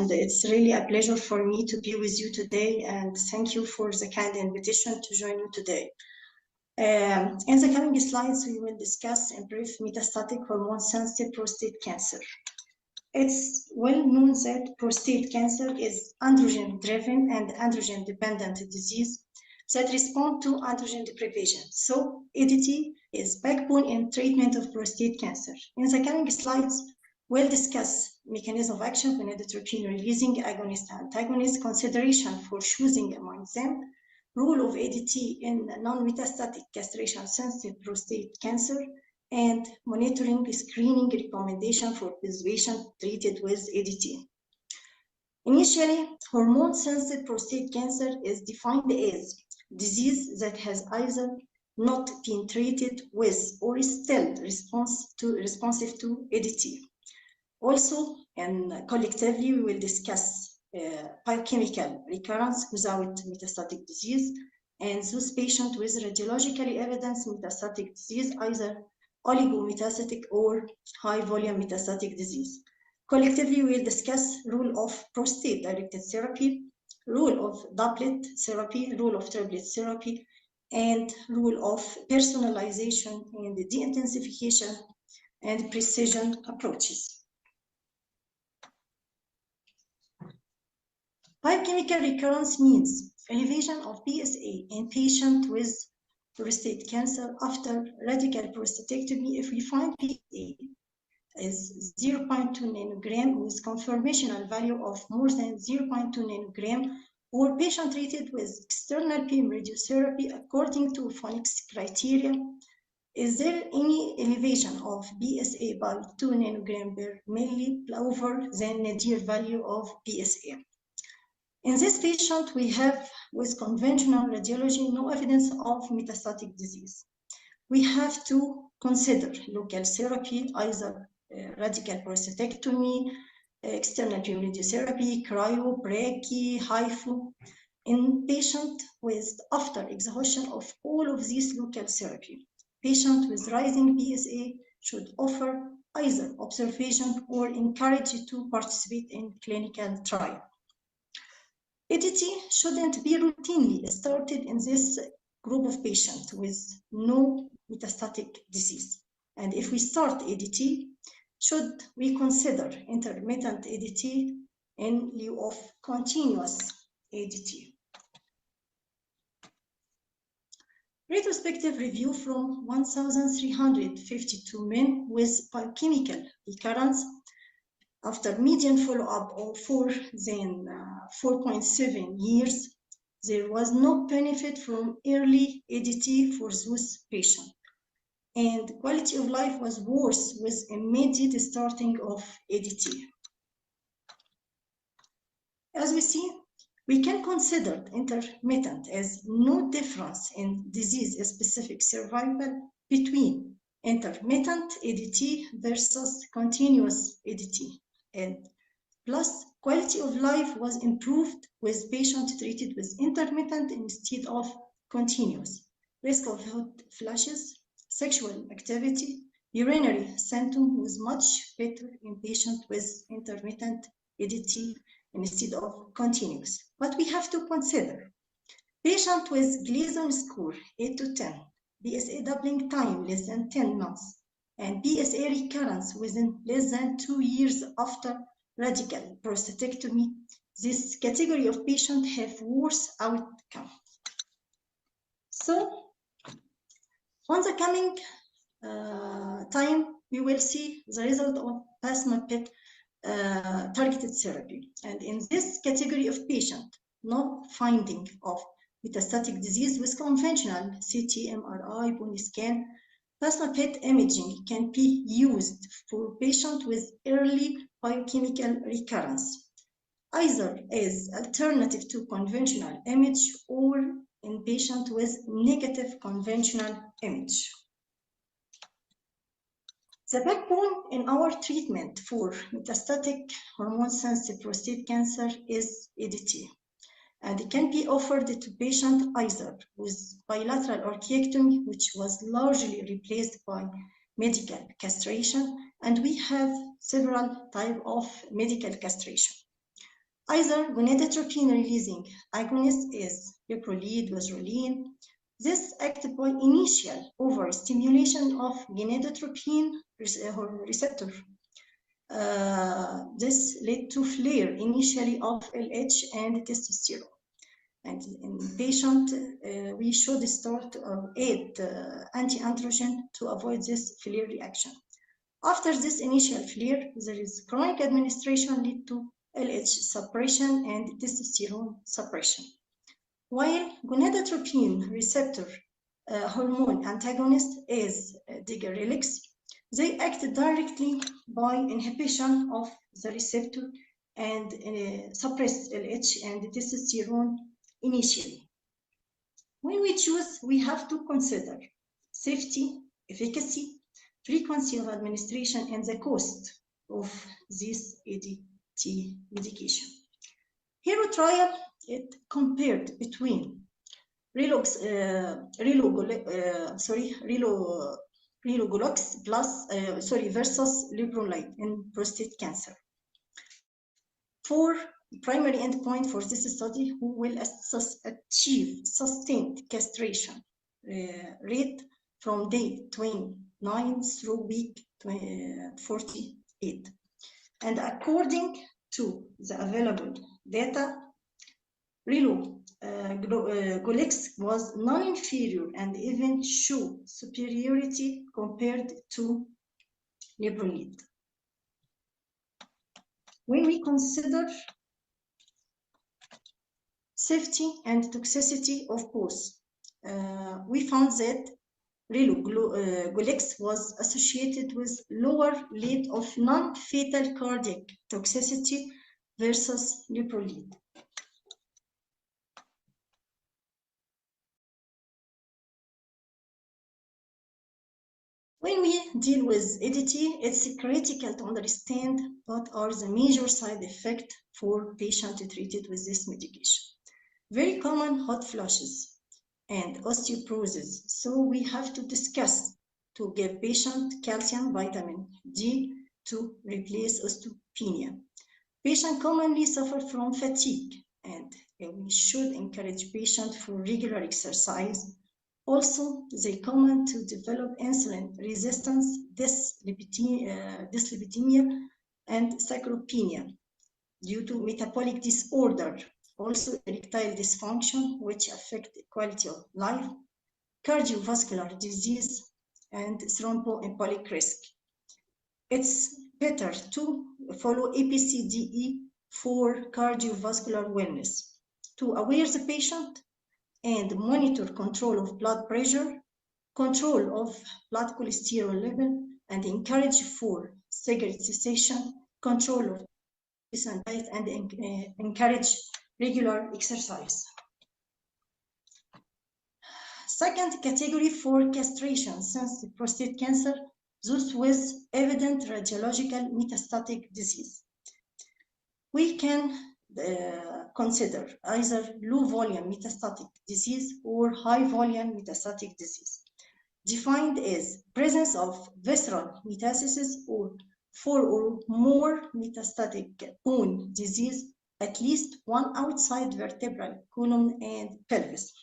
and it's really a pleasure for me to be with you today, and thank you for the kind invitation to join you today. In the coming slides, we will discuss in brief metastatic hormone-sensitive prostate cancer. It's well known that prostate cancer is androgen-driven and androgen-dependent disease that respond to androgen deprivation. So ADT is backbone in treatment of prostate cancer. In the coming slides, we'll discuss mechanism of action, gonadotropin releasing agonist and antagonist, consideration for choosing among them, role of ADT in non-metastatic castration-sensitive prostate cancer, and monitoring screening recommendation for this patient treated with ADT. Initially, hormone-sensitive prostate cancer is defined as disease that has either not been treated with or is still responsive to ADT. Also, and collectively, we will discuss biochemical recurrence without metastatic disease, and those patients with radiologically evidenced metastatic disease, either oligometastatic or high volume metastatic disease. Collectively, we will discuss role of prostate-directed therapy, role of doublet therapy, role of triplet therapy, and role of personalization and de-intensification and precision approaches. Biochemical recurrence means elevation of PSA in patient with prostate cancer after radical prostatectomy if we find PSA is 0.2 nanogram with confirmational value of more than 0.2 nanogram, or patient treated with external PM radiotherapy according to Phoenix criteria. Is there any elevation of PSA by 2 nanogram per milli over the nadir value of PSA? In this patient, we have, with conventional radiology, no evidence of metastatic disease. We have to consider local therapy, either radical prostatectomy, external PM radiotherapy, cryo, brachy, HIFU, in patient with, after exhaustion of all of these local therapy. Patient with rising PSA should offer either observation or encouraged to participate in clinical trial. ADT shouldn't be routinely started in this group of patients with no metastatic disease. And if we start ADT, should we consider intermittent ADT in lieu of continuous ADT? Retrospective review from 1,352 men with biochemical recurrence after median follow-up of 4.7 years, there was no benefit from early ADT for those patients, and quality of life was worse with immediate starting of ADT. As we see, we can consider intermittent as no difference in disease-specific survival between intermittent ADT versus continuous ADT. And plus, quality of life was improved with patients treated with intermittent instead of continuous. Risk of hot flashes, sexual activity, urinary symptom was much better in patients with intermittent ADT instead of continuous. But we have to consider patient with Gleason score 8 to 10, PSA doubling time less than 10 months, and PSA recurrence within less than 2 years after radical prostatectomy. This category of patients have worse outcome. So, on the coming time, we will see the result of plasma PET targeted therapy. And in this category of patient, no finding of metastatic disease with conventional CT, MRI, bone scan, plasma PET imaging can be used for patients with early biochemical recurrence, either as alternative to conventional image or in patients with negative conventional image. The backbone in our treatment for metastatic hormone-sensitive prostate cancer is ADT, and it can be offered to patients either with bilateral orchiectomy, which was largely replaced by medical castration, and we have several types of medical castration. Either gonadotropin-releasing agonist is leprolid, wazrolene. This acted by initial overstimulation of gonadotropin receptor. This led to flare initially of LH and testosterone. And in patient, we should start to add anti-androgen to avoid this flare reaction. After this initial flare, there is chronic administration lead to LH suppression and testosterone suppression. While gonadotropin receptor hormone antagonist is digorilix, they act directly by inhibition of the receptor and suppress LH and testosterone initially. When we choose, we have to consider safety, efficacy, frequency of administration, and the cost of this ADT medication. HERO trial, it compared between relugolix versus leprolide in prostate cancer. For primary endpoint for this study, who will achieve sustained castration rate from day 29 through week 48. And according to the available data, relugolix was non-inferior and even showed superiority compared to leprolide. When we consider safety and toxicity of both, we found that relugolix was associated with lower rate of non-fatal cardiac toxicity versus leprolide. When we deal with ADT, it's critical to understand what are the major side effects for patients treated with this medication. Very common hot flushes and osteoporosis. So we have to discuss to give patient calcium, vitamin D to replace osteopenia. Patients commonly suffer from fatigue, and we should encourage patients for regular exercise. Also, they common to develop insulin resistance, dyslipidemia, and sarcopenia due to metabolic disorder. Also, erectile dysfunction, which affect quality of life, cardiovascular disease, and thromboembolic risk. It's better to follow ABCDE for cardiovascular wellness, to aware the patient and monitor control of blood pressure, control of blood cholesterol level, and encourage for cigarette cessation, control of diet, and encourage regular exercise. Second category for castration, since prostate cancer, those with evident radiological metastatic disease. We can consider either low volume metastatic disease or high volume metastatic disease, defined as presence of visceral metastasis or 4 or more metastatic bone disease, at least one outside vertebral column and pelvis.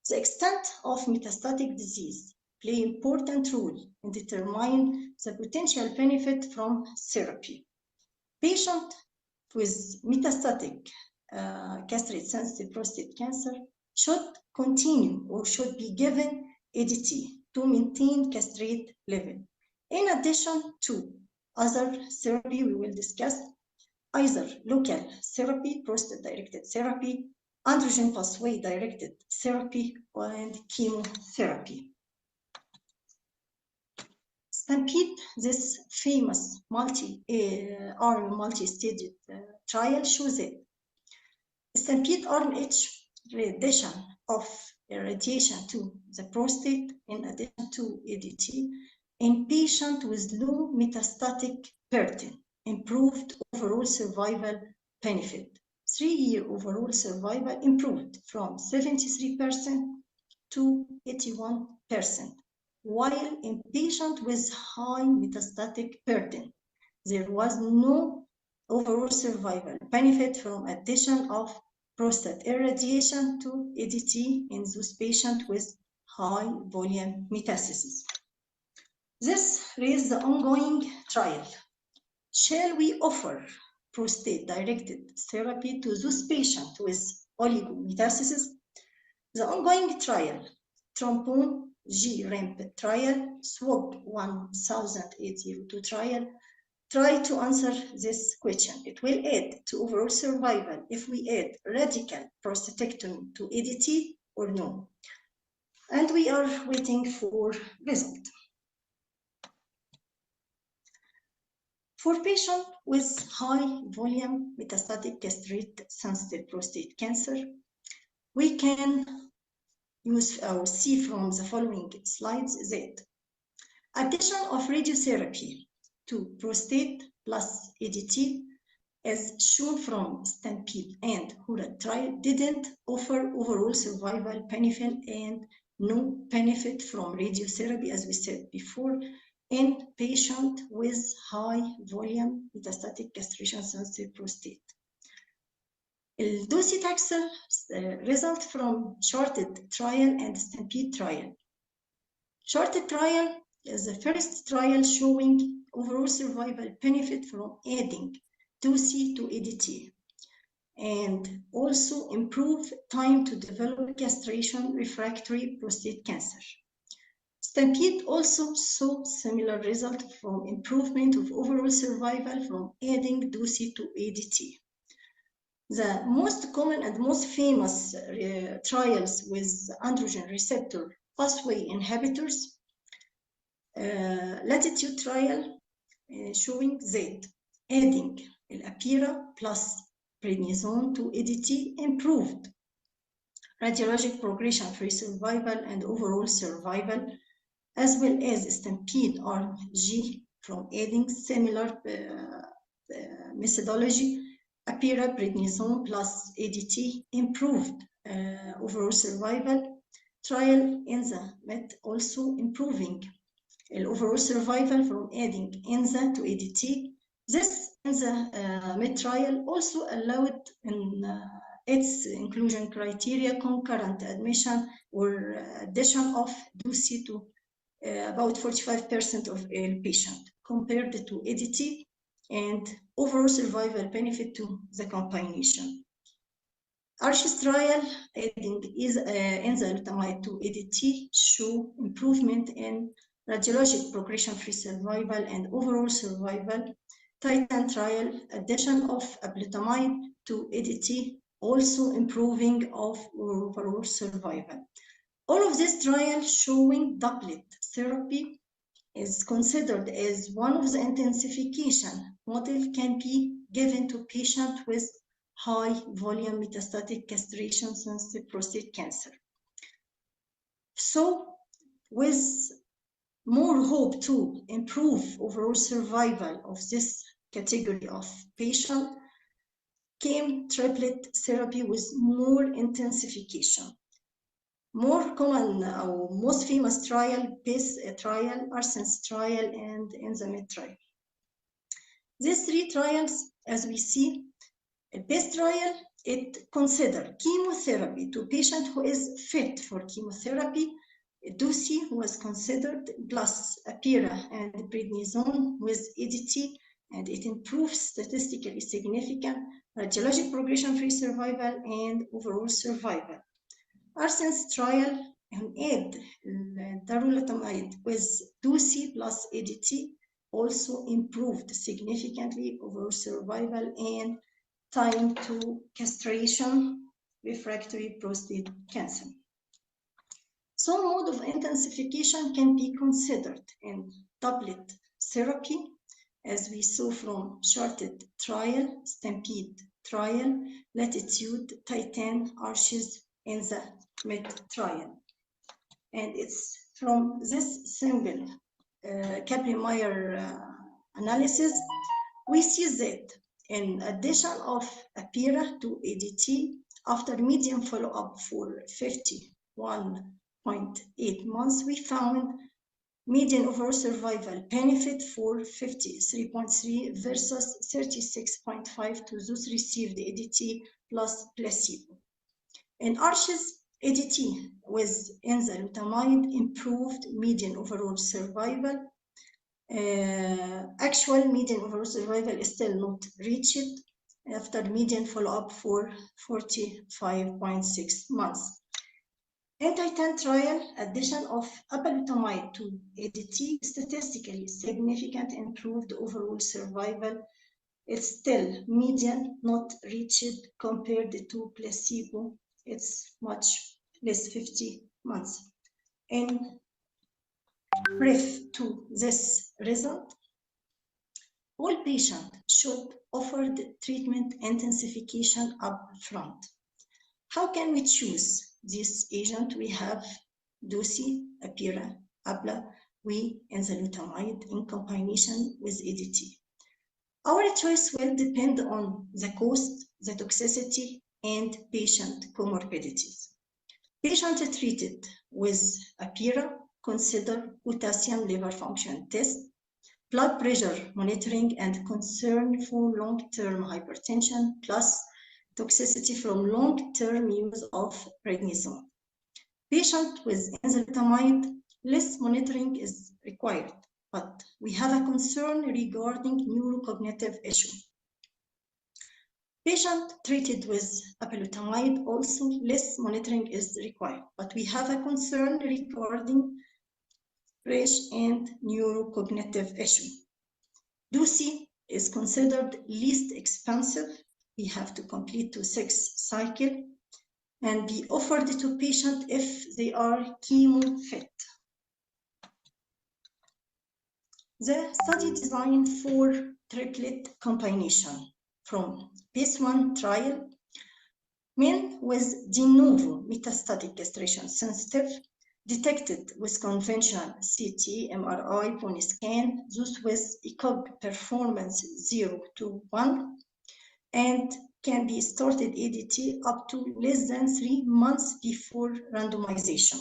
The extent of metastatic disease play important role in determining the potential benefit from therapy. Patient with metastatic castrate-sensitive prostate cancer should continue or should be given ADT to maintain castrate level. In addition to other therapy we will discuss, either local therapy, prostate-directed therapy, androgen pathway-directed therapy, and chemotherapy. STAMPEDE, this famous multi-arm, multi-staged trial, shows that STAMPEDE RNH addition of irradiation to the prostate in addition to ADT in patient with low metastatic burden improved overall survival benefit. 3-year overall survival improved from 73% to 81%. While in patients with high metastatic burden, there was no overall survival benefit from addition of prostate irradiation to ADT in those patients with high volume metastasis. This raised the ongoing trial. Shall we offer prostate-directed therapy to those patients with oligometastasis? The ongoing trial, Trombone G-RAMP trial, SWOG 1802 trial, try to answer this question. It will add to overall survival if we add radical prostatectomy to ADT or no. And we are waiting for result. For patients with high volume metastatic castrate-sensitive prostate cancer, we can use or see from the following slides that addition of radiotherapy to prostate plus ADT, as shown from Stampede and HURA trial, didn't offer overall survival benefit and no benefit from radiotherapy, as we said before, in patients with high volume metastatic castration-sensitive prostate. Docetaxel result from Charted trial and Stampede trial. Charted trial is the first trial showing overall survival benefit from adding DOCI to ADT and also improve time to develop castration refractory prostate cancer. Stampede also saw similar result from improvement of overall survival from adding DOCI to ADT. The most common and most famous trials with androgen receptor pathway inhibitors, Latitude trial showing that adding Apira plus prednisone to ADT improved radiologic progression-free survival and overall survival, as well as Stampede Arm G from adding similar methodology. Apira prednisone plus ADT improved overall survival. Trial ENZA met also improving overall survival from adding ENZA to ADT. This ENZA met trial also allowed in its inclusion criteria concurrent admission or addition of DOCI to about 45% of all patients compared to ADT, and overall survival benefit to the combination. ARCHES trial adding enzalutamide to ADT show improvement in radiologic progression-free survival and overall survival. Titan trial addition of ablutamide to ADT also improving of overall survival. All of this trial showing doublet therapy is considered as one of the intensification model can be given to patients with high volume metastatic castration-sensitive prostate cancer. So, with more hope to improve overall survival of this category of patient, came triplet therapy with more intensification. More common or most famous trial, PACE trial, ARSENS trial, and ENZAMET trial. These three trials, as we see, PACE trial, it considered chemotherapy to patient who is fit for chemotherapy. DOCI was considered plus Apira and prednisone with ADT, and it improves statistically significant radiologic progression-free survival and overall survival. ARSENS trial and add darolutamide with DOCI plus ADT also improved significantly overall survival and time to castration refractory prostate cancer. Some mode of intensification can be considered in doublet therapy, as we saw from Charted trial, Stampede trial, Latitude, Titan, ARCHES, ENZAMET trial. And it's from this simple Kaplan-Meier analysis, we see that in addition of Apira to ADT, after median follow-up for 51.8 months, we found median overall survival benefit for 53.3 versus 36.5 to those received ADT plus placebo. In ARCHES, ADT with enzalutamide improved median overall survival. Actual median overall survival is still not reached after median follow-up for 45.6 months. Anti-10 trial, addition of apalutamide to ADT, statistically significant improved overall survival. It's still median not reached compared to placebo. It's much less, 50 months. In brief to this result, all patients should offer the treatment intensification up front. How can we choose this agent? We have DOSI, APIRA, ABLA, enzalutamide in combination with ADT. Our choice will depend on the cost, the toxicity, and patient comorbidities. Patient treated with APIRA consider potassium liver function test, blood pressure monitoring, and concern for long-term hypertension, plus toxicity from long-term use of prednisone. Patient with enzalutamide, less monitoring is required, but we have a concern regarding neurocognitive issue. Patient treated with apalutamide, also less monitoring is required, but we have a concern regarding rash and neurocognitive issue. DOSI is considered least expensive. We have to complete to 6 cycles and be offered to patients if they are chemo fit. The study design for triplet combination from phase 1 trial, men with de novo metastatic castration sensitive, detected with conventional CT, MRI, bone scan, those with ECOG performance 0 to 1, and can be started ADT up to less than 3 months before randomization.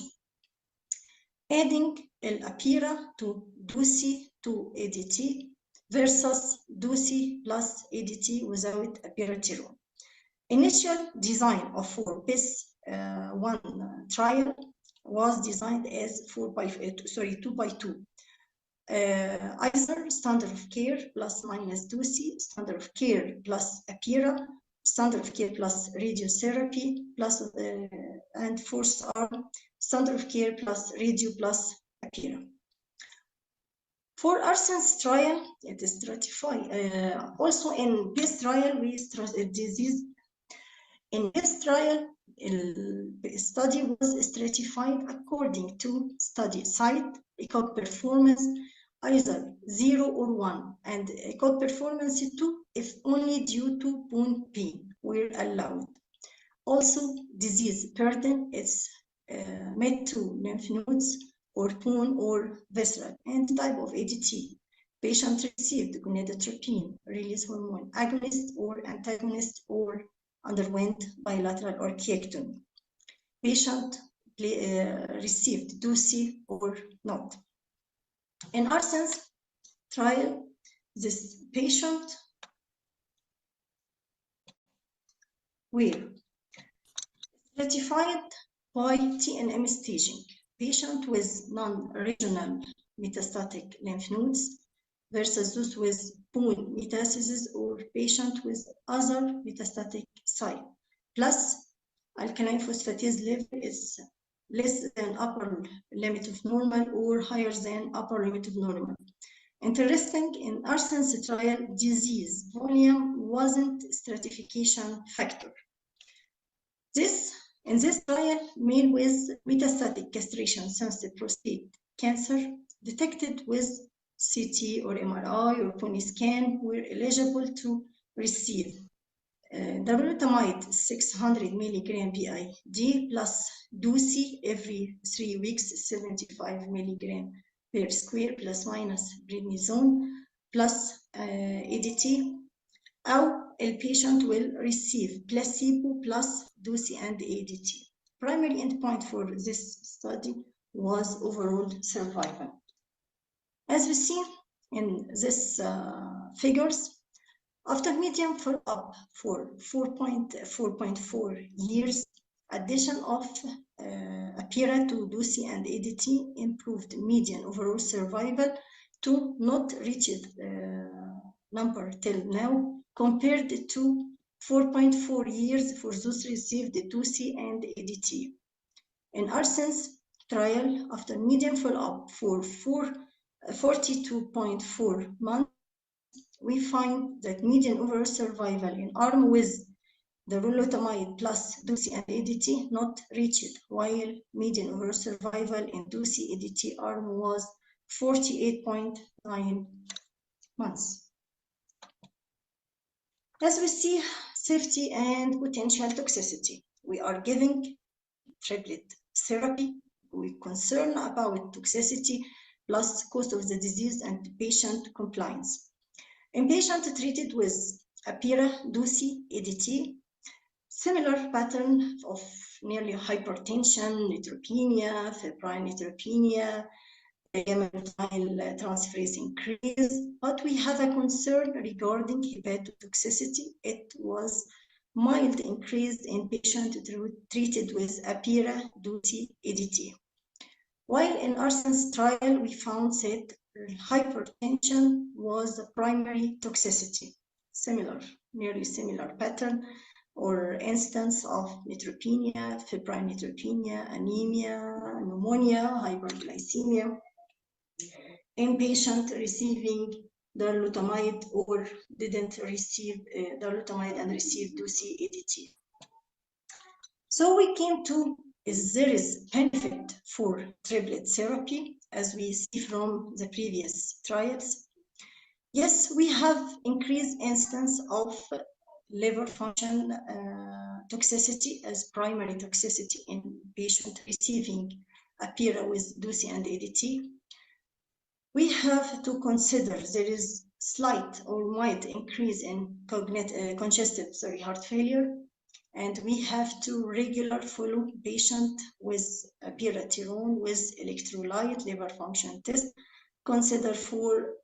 Adding APIRA to DOSI to ADT versus DOSI plus ADT without abiraterone. Initial design of for phase 1 trial was designed as 2 by 2. Either standard of care plus minus DOSI, standard of care plus APIRA, standard of care plus radiotherapy, plus and fourth arm, standard of care plus radio plus APIRA. For ARCHES trial, it is stratified. Also in this trial, we disease. In this trial, the study was stratified according to study site, ECOG performance, either 0 or 1, and ECOG performance 2 if only due to bone pain were allowed. Also, disease burden is made to lymph nodes or bone or visceral, and type of ADT. Patient received gonadotropin, release hormone agonist or antagonist, or underwent bilateral orchiectomy. Patient received DOSI or not. In ARCHES trial, this patient were stratified by TNM staging. Patient with non-regional metastatic lymph nodes versus those with bone metastasis, or patient with other metastatic site. Plus, alkaline phosphatase level is less than upper limit of normal or higher than upper limit of normal. Interesting, in ARCHES trial, disease volume wasn't stratification factor. In this trial, men with metastatic castration-sensitive prostate cancer detected with CT or MRI or bone scan were eligible to receive darolutamide 600 milligram BID plus DOSI every 3 weeks, 75 milligram per square plus minus prednisone plus ADT. Or a patient will receive placebo plus DOSI and ADT. Primary endpoint for this study was overall survival. As we see in this figures, after median follow-up for 4.4 years, addition of APIRA to DUCI and ADT improved median overall survival to not reached number till now, compared to 4.4 years for those received DUCI and ADT. In Arsens trial, after median follow-up for 42.4 months, we find that median overall survival in arm with the rulotamide plus DUCI and ADT not reached, while median overall survival in DUCI ADT arm was 48.9 months. As we see, safety and potential toxicity. We are giving triplet therapy. We're concerned about toxicity plus cost of the disease and patient compliance. In patients treated with APIRA, DUCI, ADT, similar pattern of nearly hypertension, neutropenia, febrile neutropenia, gamma-glutamyl transferase increase, but we have a concern regarding hepatotoxicity. It was mild increase in patients treated with APIRA, DUCI, ADT. While in Arsens trial, we found that hypertension was the primary toxicity. Nearly similar pattern or instance of neutropenia, febrile neutropenia, anemia, pneumonia, hyperglycemia in patient receiving darolutamide or didn't receive darolutamide and received DUCI ADT. So we came to there is benefit for triplet therapy, as we see from the previous trials. Yes, we have increased instance of liver function toxicity as primary toxicity in patient receiving APIRA with DUCI and ADT. We have to consider there is slight or mild increase in congestive heart failure, and we have to regularly follow patient with apiraterone with electrolyte liver function test, consider for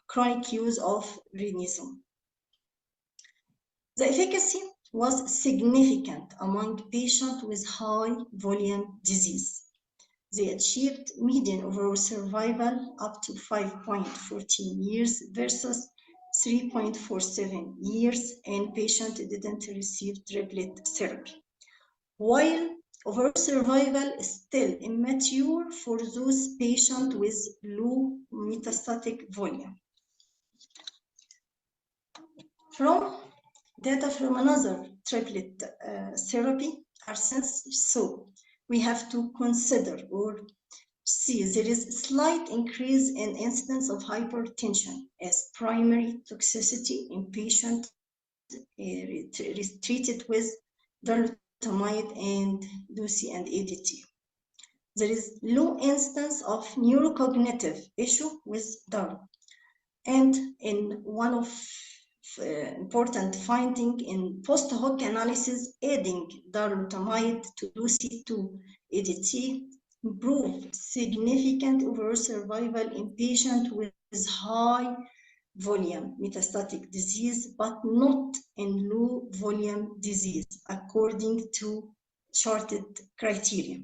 chronic use of renisome. The efficacy was significant among patients with high volume disease. They achieved median overall survival up to 5.14 years versus 3.47 years in patients who didn't receive triplet therapy. While overall survival is still immature for those patients with low metastatic volume. From data from another triplet therapy, Arsens, so we have to consider or see there is slight increase in incidence of hypertension as primary toxicity in patients treated with darolutamide and DUCI and ADT. There is low instance of neurocognitive issue with DARU. And in one of important finding in post hoc analysis, adding darolutamide to DUCI to ADT improve significant overall survival in patients with high volume metastatic disease, but not in low volume disease, according to charted criteria.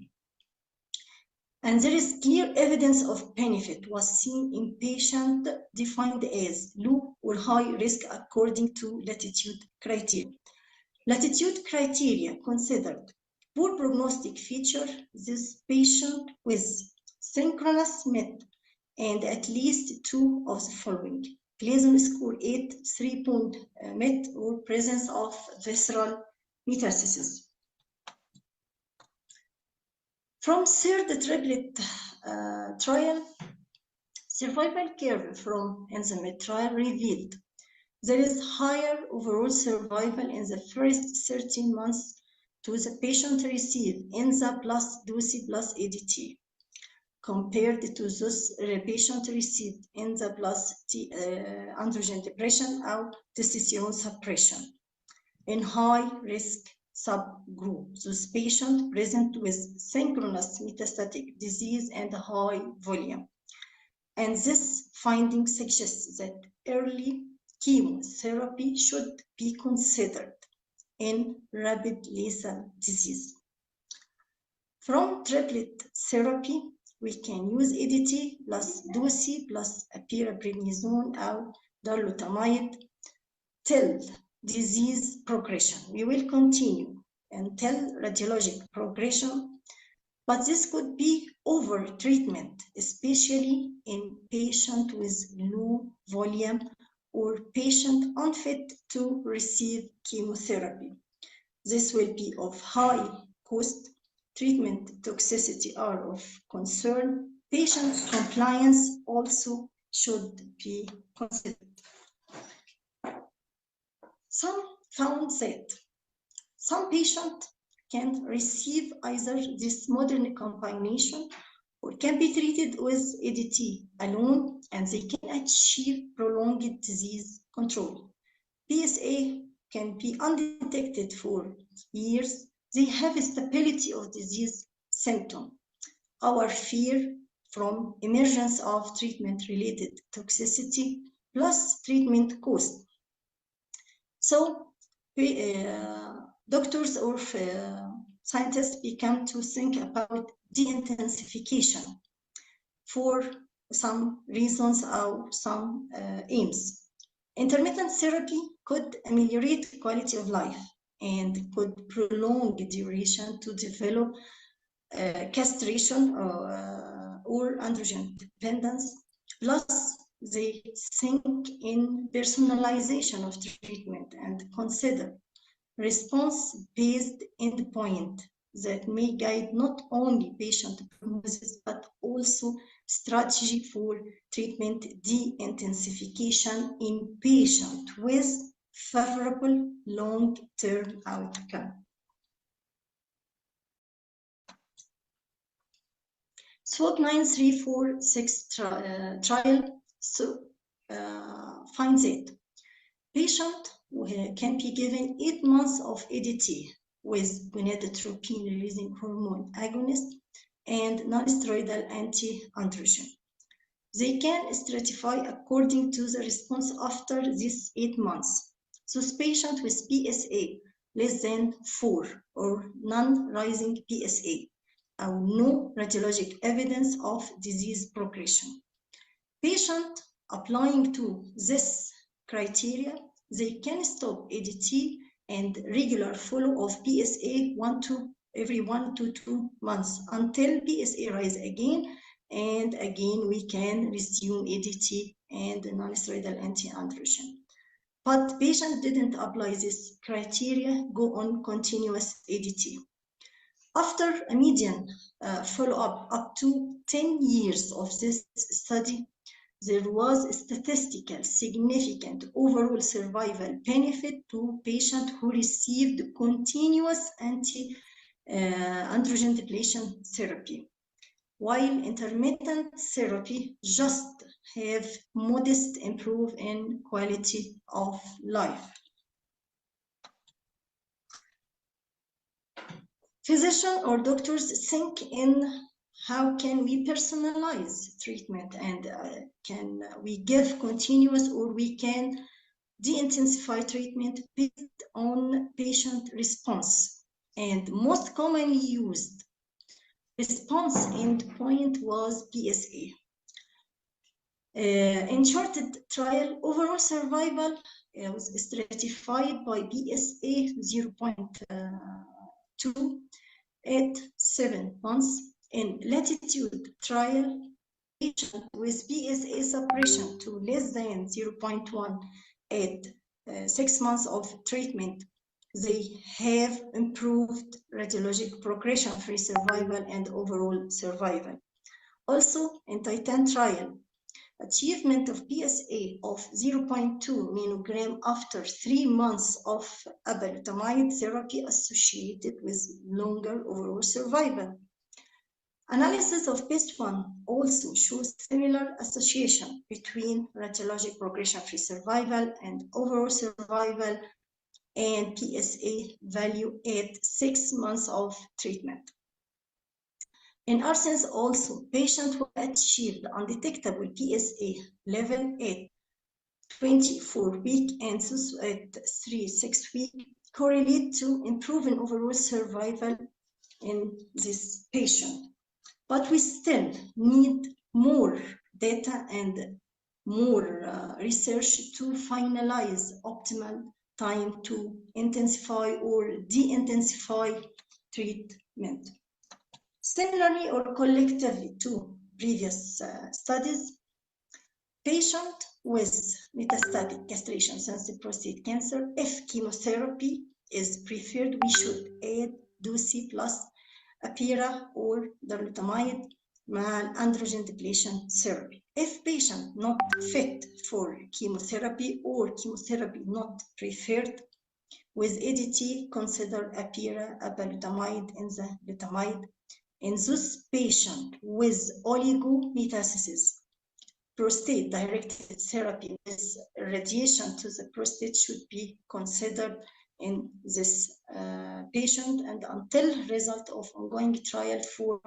And there is clear evidence of benefit was seen in patients defined as low or high risk according to latitude criteria. Latitude criteria considered poor prognostic feature, this patient with synchronous MET and at least two of the following: Gleason score 8, 3-point MET, or presence of visceral metastasis. From third triplet trial, survival curve from ENZAMET trial revealed there is higher overall survival in the first 13 months to the patient receive ENZA plus DUCI plus ADT compared to those patient received ENZA plus androgen depression or testosterone suppression in high risk subgroup, those patients present with synchronous metastatic disease and high volume. And this finding suggests that early chemotherapy should be considered in rapid lethal disease. From triplet therapy, we can use ADT plus DOSI plus apiraprenizone or darolutamide till disease progression. We will continue until radiologic progression, but this could be over treatment, especially in patient with low volume or patient unfit to receive chemotherapy. This will be of high cost. Treatment toxicity are of concern. Patient compliance also should be considered. Some found that some patients can receive either this modern combination or can be treated with ADT alone, and they can achieve prolonged disease control. PSA can be undetected for years. They have a stability of disease symptom. Our fear from emergence of treatment-related toxicity plus treatment cost. So doctors or scientists began to think about de-intensification for some reasons or some aims. Intermittent therapy could ameliorate quality of life and could prolong duration to develop castration or androgen dependence. Plus, they think in personalization of treatment and consider response-based endpoint that may guide not only patient prognosis but also strategy for treatment de-intensification in patients with favorable long-term outcome. SWOG 9346 trial finds it. Patient can be given 8 months of ADT with gonadotropin-releasing hormone agonist and non-steroidal anti-androgen. They can stratify according to the response after these 8 months. So patients with PSA less than 4 or non-rising PSA, or no radiologic evidence of disease progression. Patient applying to this criteria, they can stop ADT and regular follow of PSA every 1 to 2 months until PSA rise again, and again we can resume ADT and non-steroidal anti-androgen. But patient didn't apply this criteria, go on continuous ADT. After a median follow-up up to 10 years of this study, there was a statistical significant overall survival benefit to patients who received continuous anti-androgen depletion therapy, while intermittent therapy just have modest improvement in quality of life. Physicians or doctors think in how can we personalize treatment, and can we give continuous or we can de-intensify treatment based on patient response. And most commonly used response endpoint was PSA. In shorted trial, overall survival was stratified by PSA 0.2 at 7 months. In latitude trial, patients with PSA suppression to less than 0.1 at 6 months of treatment, they have improved radiologic progression-free survival and overall survival. Also, in Titan trial, achievement of PSA of 0.2 mg after 3 months of apalutamide therapy associated with longer overall survival. Analysis of PEST-1 also shows similar association between radiologic progression-free survival and overall survival and PSA value at 6 months of treatment. In our sense also, patients who achieved undetectable PSA level at 24-week and at 3-6 week correlate to improving overall survival in this patient. But we still need more data and more research to finalize optimal time to intensify or de-intensify treatment. Similarly or collectively to previous studies, patient with metastatic castration-sensitive prostate cancer, if chemotherapy is preferred, we should add DUCI plus Apira or darolutamide androgen depletion therapy. If patient not fit for chemotherapy or chemotherapy not preferred, with ADT, consider Apira, apalutamide, enzalutamide. In those patients with oligometastasis, prostate-directed therapy with radiation to the prostate should be considered in this patient, and until result of ongoing trial for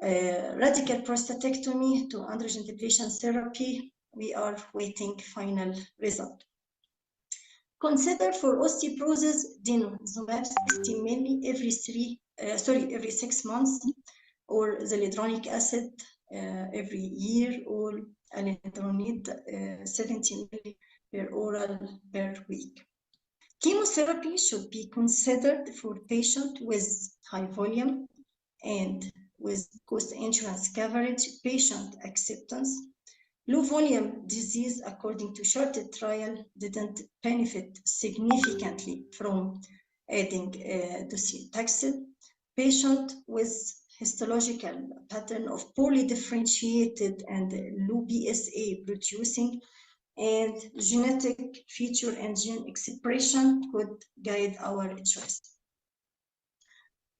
radical prostatectomy to androgen depletion therapy, we are waiting final result. Consider for osteoporosis denosumab 60 ml every 6 months, or zoledronic acid every year, or alendronide 70 ml per oral per week. Chemotherapy should be considered for patients with high volume and with cost insurance coverage, patient acceptance. Low volume disease, according to shorted trial, didn't benefit significantly from adding docetaxel. Patient with histological pattern of poorly differentiated and low BSA producing and genetic feature and gene expression could guide our choice.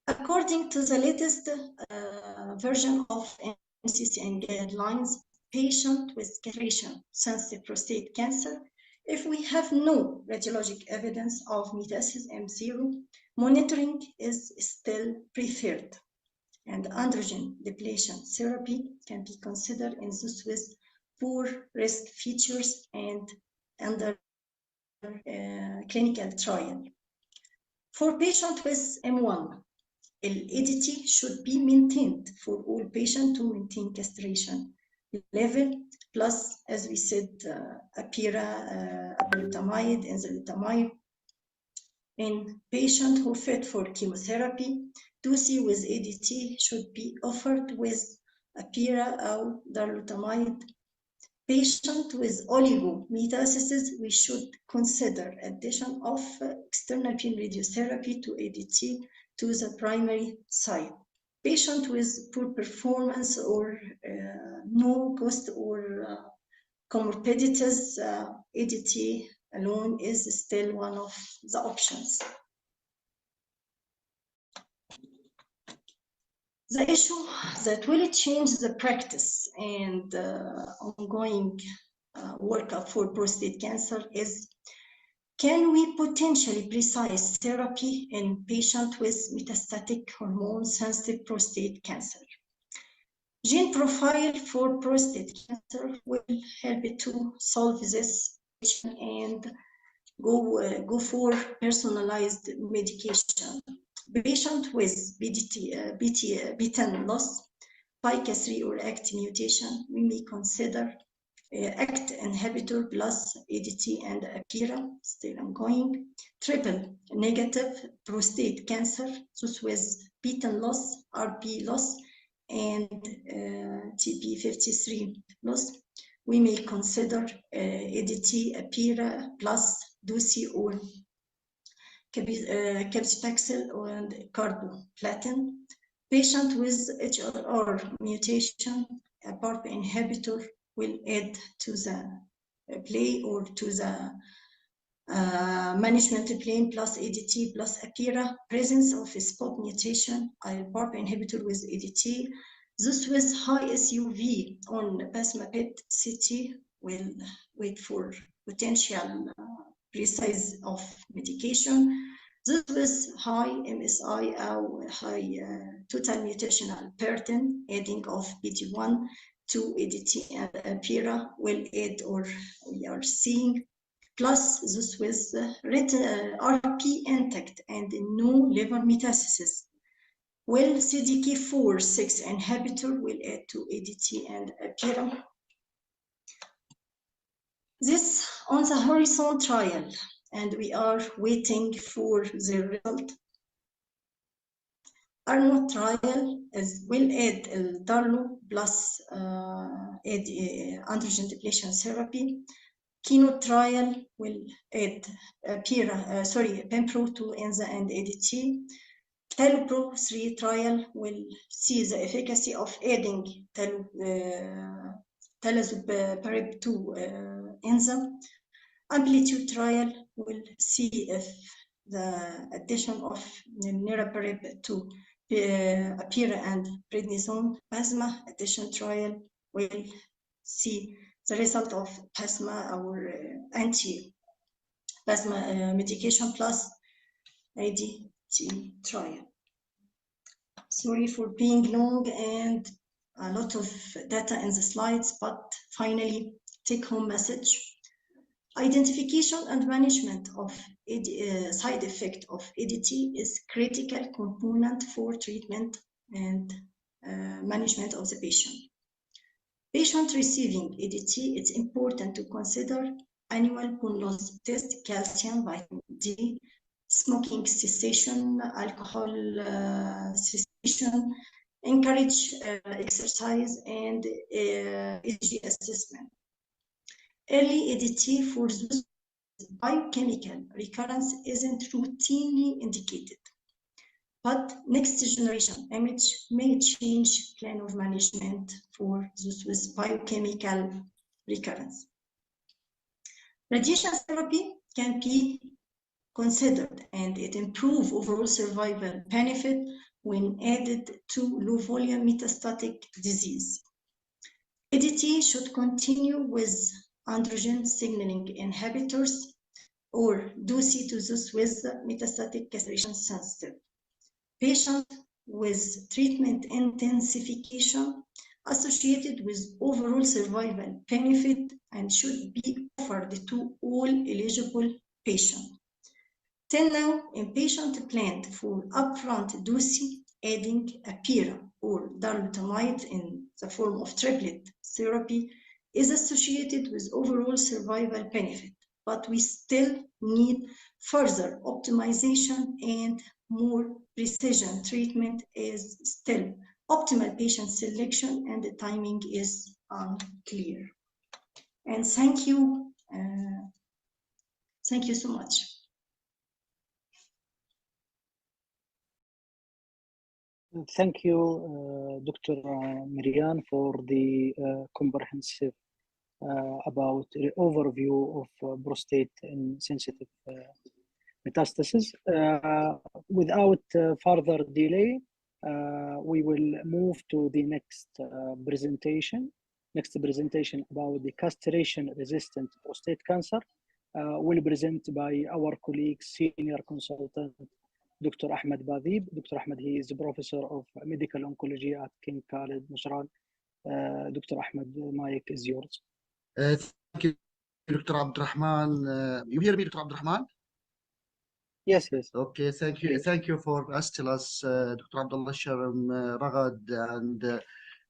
According to the latest version of NCCN guidelines, patient with castration-sensitive prostate cancer, if we have no radiologic evidence of metastasis M0, monitoring is still preferred, and androgen depletion therapy can be considered in those with poor risk features and under clinical trial. For patients with M1, ADT should be maintained for all patients to maintain castration level, plus, as we said, Apira, apalutamide, enzalutamide. In patients who fit for chemotherapy, DUCI with ADT should be offered with Apira or darolutamide. Patient with oligometastasis, we should consider addition of external beam radiotherapy to ADT to the primary site. Patient with poor performance or no cost or comorbidities, ADT alone is still one of the options. The issue that will change the practice and ongoing workup for prostate cancer is, can we potentially precise therapy in patients with metastatic hormone-sensitive prostate cancer? Gene profile for prostate cancer will help to solve this and go for personalized medication. Patient with B10 loss, PICA3 or ACT mutation, we may consider ACT inhibitor plus ADT and Apira, still ongoing. Triple negative prostate cancer, those with B10 loss, RP loss, and TP53 loss, we may consider ADT, Apira plus DUCI or cabazitaxel and carboplatin. Patient with HRR mutation, a PARP inhibitor will add to the play or to the management plan plus ADT plus Apira. Presence of a spot mutation, a PARP inhibitor with ADT. This with high SUV on plasma PET CT will wait for potential precise of medication. This with high MSI or high total mutational burden, adding of PD1 to ADT and APIRA will aid, or we are seeing, plus this with RP intact and no liver metastasis. Well, CDK4/6 inhibitor will add to ADT and APIRA. This on the Horizon trial, and we are waiting for the result. Arno trial will add Darlo plus androgen depletion therapy. Keynote trial will add Pempro to ENZA and ADT. TALUPRO 3 trial will see the efficacy of adding talazoparib to ENZA. Amplitude trial will see if the addition of niraparib to APIRA and prednisone. PASMA addition trial will see the result of PASMA or anti-PASMA medication plus ADT trial. Sorry for being long and a lot of data in the slides, but finally, take-home message. Identification and management of side effect of ADT is critical component for treatment and management of the patient. Patient receiving ADT, it's important to consider annual bone loss test, calcium, vitamin D, smoking cessation, alcohol cessation, encourage exercise and EG assessment. Early ADT for those biochemical recurrence isn't routinely indicated, but next generation image may change plan of management for those with biochemical recurrence. Radiation therapy can be considered, and it improves overall survival benefit when added to low volume metastatic disease. ADT should continue with androgen signaling inhibitors or DOSI to those with metastatic castration sensitive. Patient with treatment intensification associated with overall survival benefit and should be offered to all eligible patients. Till now, in patient planned for upfront DOSI, adding APIRA or darolutamide in the form of triplet therapy is associated with overall survival benefit, but we still need further optimization and more precision treatment is still optimal patient selection, and the timing is unclear. And thank you so much. Thank you, Dr. Marianne, for the comprehensive about the overview of prostate in sensitive metastasis. Without further delay, we will move to the next presentation. Next presentation about the castration-resistant prostate cancer will be presented by our colleague, senior consultant, Dr. Ahmed Badib. Dr. Ahmed, he is the professor of medical oncology at King Khalid Najran. Dr. Ahmed, the mic is yours. Thank you, Dr. Abdurrahman. You hear me, Dr. Abdurrahman? Yes, yes. Okay, thank you. Thank you for asking us, Dr. Abdullah Sharam Ragad, and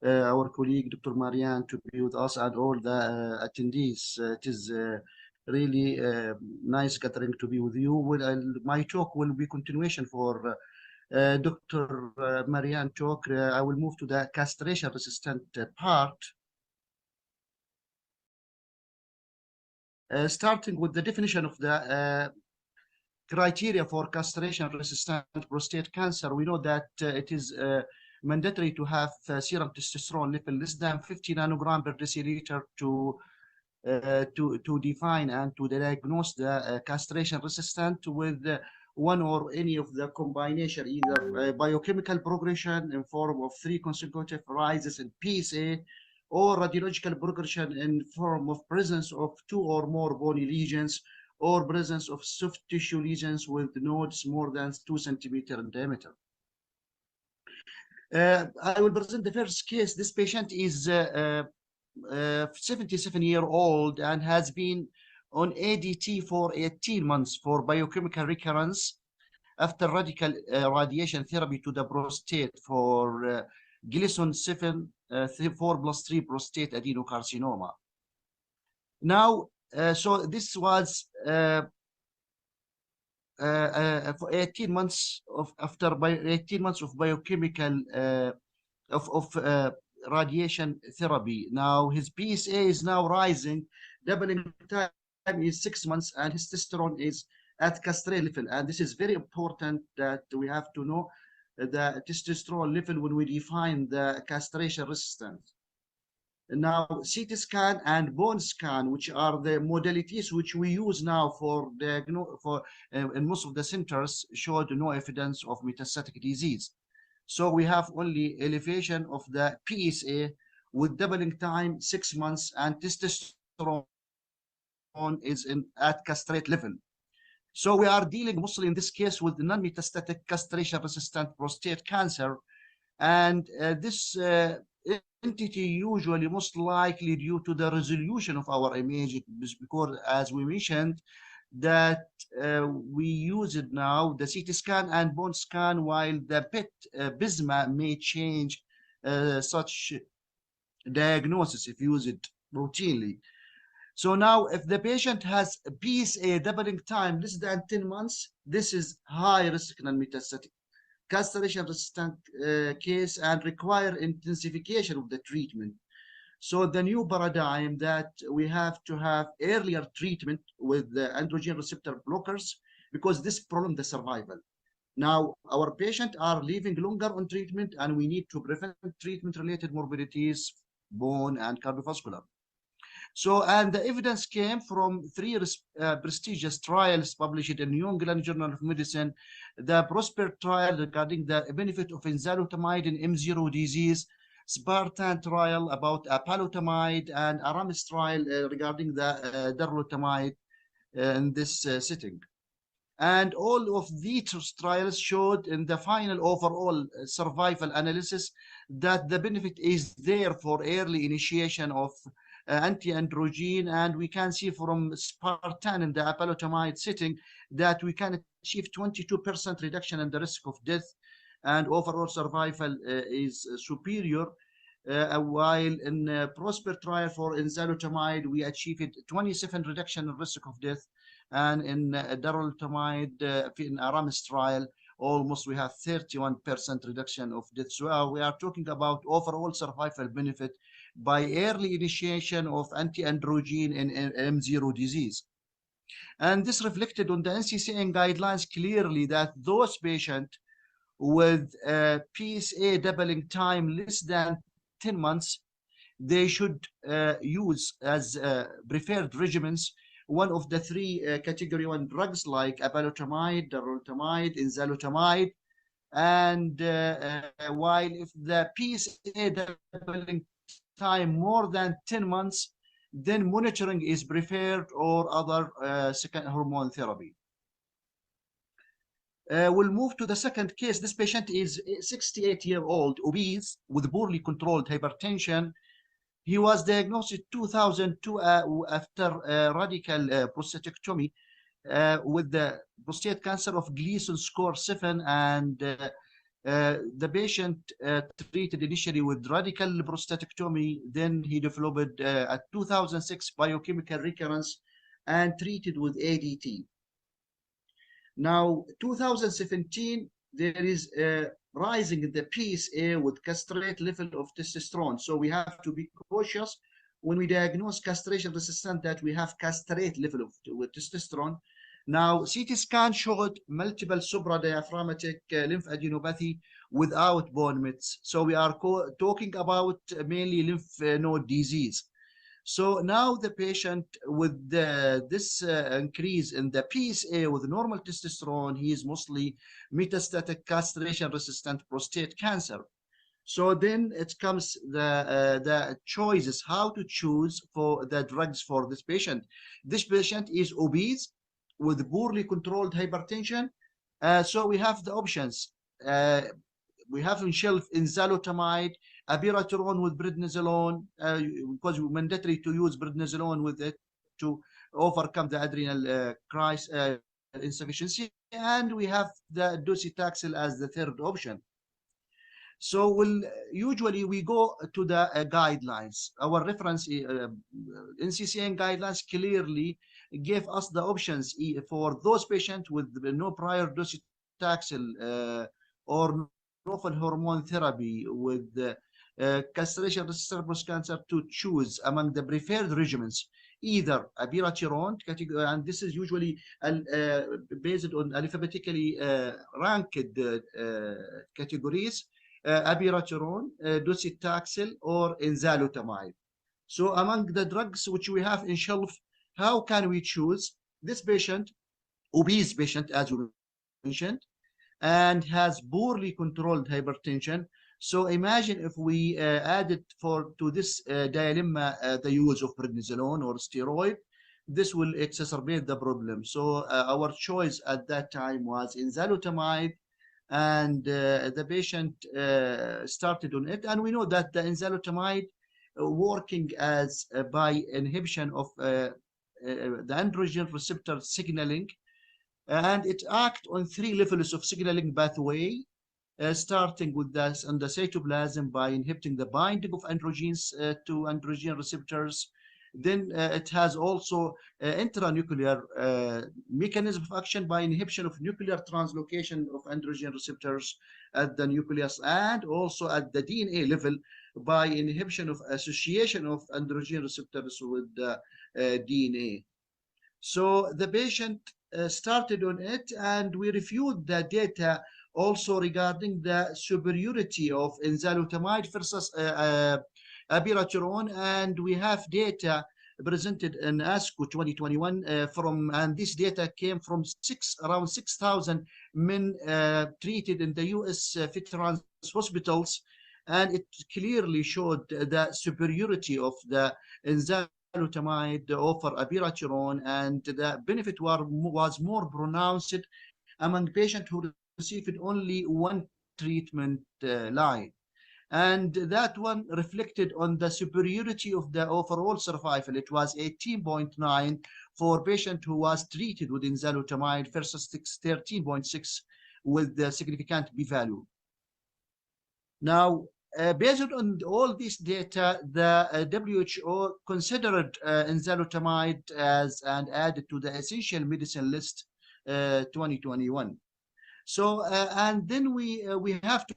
our colleague, Dr. Marianne, to be with us and all the attendees. It is really nice gathering to be with you. My talk will be continuation for Dr. Marianne talk. I will move to the castration-resistant part. Starting with the definition of the criteria for castration-resistant prostate cancer, we know that it is mandatory to have serum testosterone level less than 50 nanogram per deciliter to define and to diagnose the castration-resistant with one or any of the combination, either biochemical progression in form of 3 consecutive rises in PSA, or radiological progression in form of presence of 2 or more bony lesions, or presence of soft tissue lesions with nodes more than 2 centimeters in diameter. I will present the first case. This patient is 77-year-old and has been on ADT for 18 months for biochemical recurrence after radical radiation therapy to the prostate for Gleason 7 4+3 prostate adenocarcinoma. Now, so this was for 18 months of after 18 months of biochemical radiation therapy. Now his PSA is now rising, doubling time is 6 months, and his testosterone is at castrate level. And this is very important that we have to know the testosterone level when we define the castration resistance. Now, CT scan and bone scan, which are the modalities which we use now for in most of the centers, showed no evidence of metastatic disease. So we have only elevation of the PSA with doubling time 6 months, and testosterone is at castrate level. So we are dealing mostly in this case with non-metastatic castration-resistant prostate cancer, and this entity usually most likely due to the resolution of our image, because as we mentioned that we use it now, the CT scan and bone scan, while the PET BISMA may change such diagnosis if used routinely. So now if the patient has a PSA doubling time less than 10 months, this is high risk non-metastatic castration-resistant case and require intensification of the treatment. So the new paradigm that we have to have earlier treatment with the androgen receptor blockers, because this prolongs the survival. Now our patients are living longer on treatment, and we need to prevent treatment-related morbidities, bone and cardiovascular. So, and the evidence came from 3 prestigious trials published in New England Journal of Medicine: the Prostate trial regarding the benefit of enzalutamide in M0 disease, Spartan trial about apalutamide, and Aramis trial regarding the darolutamide in this setting. And all of these trials showed in the final overall survival analysis that the benefit is there for early initiation of anti-androgen, and we can see from Spartan in the apalutamide setting that we can achieve 22% reduction in the risk of death, and overall survival is superior. While in Prostate trial for enzalutamide, we achieved 27% reduction in risk of death, and in darolutamide in Aramis trial, almost we have 31% reduction of death. So we are talking about overall survival benefit by early initiation of anti-androgen in M0 disease. And this reflected on the NCCN guidelines clearly that those patients with PSA doubling time less than 10 months, they should use as preferred regimens one of the 3 category 1 drugs like apalutamide, darolutamide, enzalutamide. And while if the PSA doubling time more than 10 months, then monitoring is preferred, or other second hormone therapy. We'll move to the second case. This patient is 68-year-old, obese, with poorly controlled hypertension. He was diagnosed in 2002 after radical prostatectomy with the prostate cancer of Gleason score 7, and the patient treated initially with radical prostatectomy. Then he developed a 2006 biochemical recurrence and treated with ADT. Now, 2017, there is a rising in the PSA with castrate level of testosterone. So we have to be cautious when we diagnose castration resistant that we have castrate level of with testosterone. Now, CT scan showed multiple supradiaphragmatic lymphadenopathy without bone mets. So we are talking about mainly lymph node disease. So now the patient with this increase in the PSA with normal testosterone, he is mostly metastatic castration-resistant prostate cancer. So then it comes the choices, how to choose for the drugs for this patient. This patient is obese, with poorly controlled hypertension. So we have the options. We have on shelf enzalutamide, abiraterone with prednisolone, because we're mandatory to use prednisolone with it to overcome the adrenal crisis, insufficiency, and we have the docetaxel as the third option. So usually we go to the guidelines. Our reference NCCN guidelines clearly gave us the options for those patients with no prior docetaxel or novel hormone therapy with castration-resistant breast cancer to choose among the preferred regimens, either abiraterone category, and this is usually based on alphabetically ranked categories, abiraterone, docetaxel, or enzalutamide. So among the drugs which we have in shelf, how can we choose? This patient, obese patient, as we mentioned, and has poorly controlled hypertension. So imagine if we added to this dilemma the use of prednisolone or steroid, this will exacerbate the problem. So our choice at that time was enzalutamide, and the patient started on it. And we know that the enzalutamide working as by inhibition of the androgen receptor signaling, and it acts on 3 levels of signaling pathway, starting with this on the cytoplasm by inhibiting the binding of androgens to androgen receptors. Then it has also intranuclear mechanism of action by inhibition of nuclear translocation of androgen receptors at the nucleus, and also at the DNA level by inhibition of association of androgen receptors with the DNA. So the patient started on it, and we reviewed the data also regarding the superiority of enzalutamide versus abiraterone, and we have data presented in ASCO 2021 and this data came from around 6,000 men treated in the US veterans hospitals, and it clearly showed the superiority of the enzalutamide over abiraterone, and the benefit was more pronounced among patients who received only one treatment line. And that one reflected on the superiority of the overall survival. It was 18.9 for patient who was treated with enzalutamide versus 13.6 with the significant p-value. Now, based on all this data, the WHO considered enzalutamide as and added to the essential medicine list 2021. So, and then we have to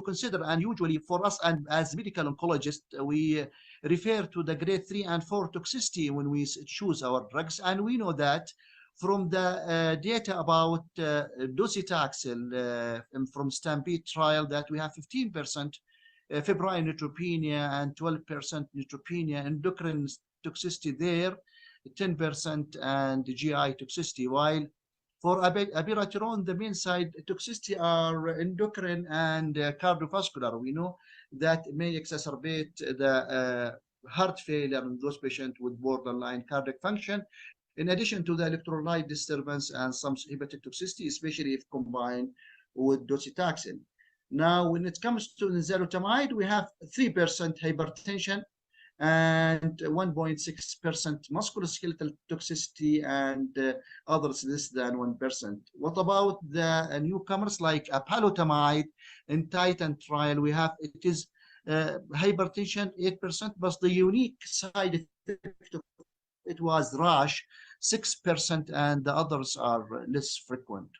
consider, and usually for us and as medical oncologists, we refer to the grade 3 and 4 toxicity when we choose our drugs. And we know that from the data about docetaxel from Stampede trial, that we have 15% febrile neutropenia and 12% neutropenia, endocrine toxicity there, 10% and GI toxicity, while for abiraterone, the main side toxicity are endocrine and cardiovascular. We know that may exacerbate the heart failure in those patients with borderline cardiac function, in addition to the electrolyte disturbance and some hepatic toxicity, especially if combined with docetaxel. Now, when it comes to enzalutamide, we have 3% hypertension and 1.6% musculoskeletal toxicity, and others less than 1%. What about the newcomers like apalutamide in Titan trial? We have, it is hypertension 8%, but the unique side effect of it was rash 6%, and the others are less frequent.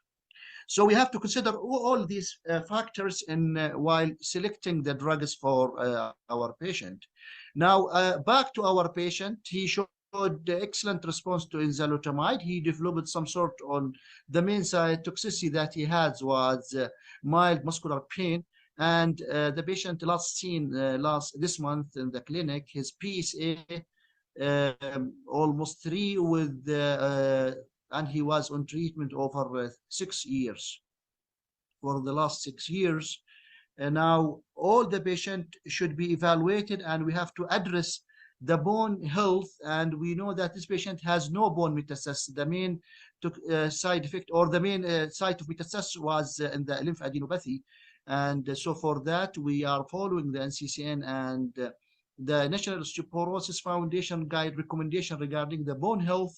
So we have to consider all these factors in while selecting the drugs for our patient. Now, back to our patient, he showed excellent response to enzalutamide. He developed some sort on the main side toxicity that he had was mild muscular pain. And the patient last seen this month in the clinic, his PSA almost 3 with and he was on treatment over 6 years. For the last 6 years. And now all the patient should be evaluated, and we have to address the bone health, and we know that this patient has no bone metastasis. The main side effect or the main site of metastasis was in the lymphadenopathy. And so for that, we are following the NCCN and the National Osteoporosis Foundation guide recommendation regarding the bone health.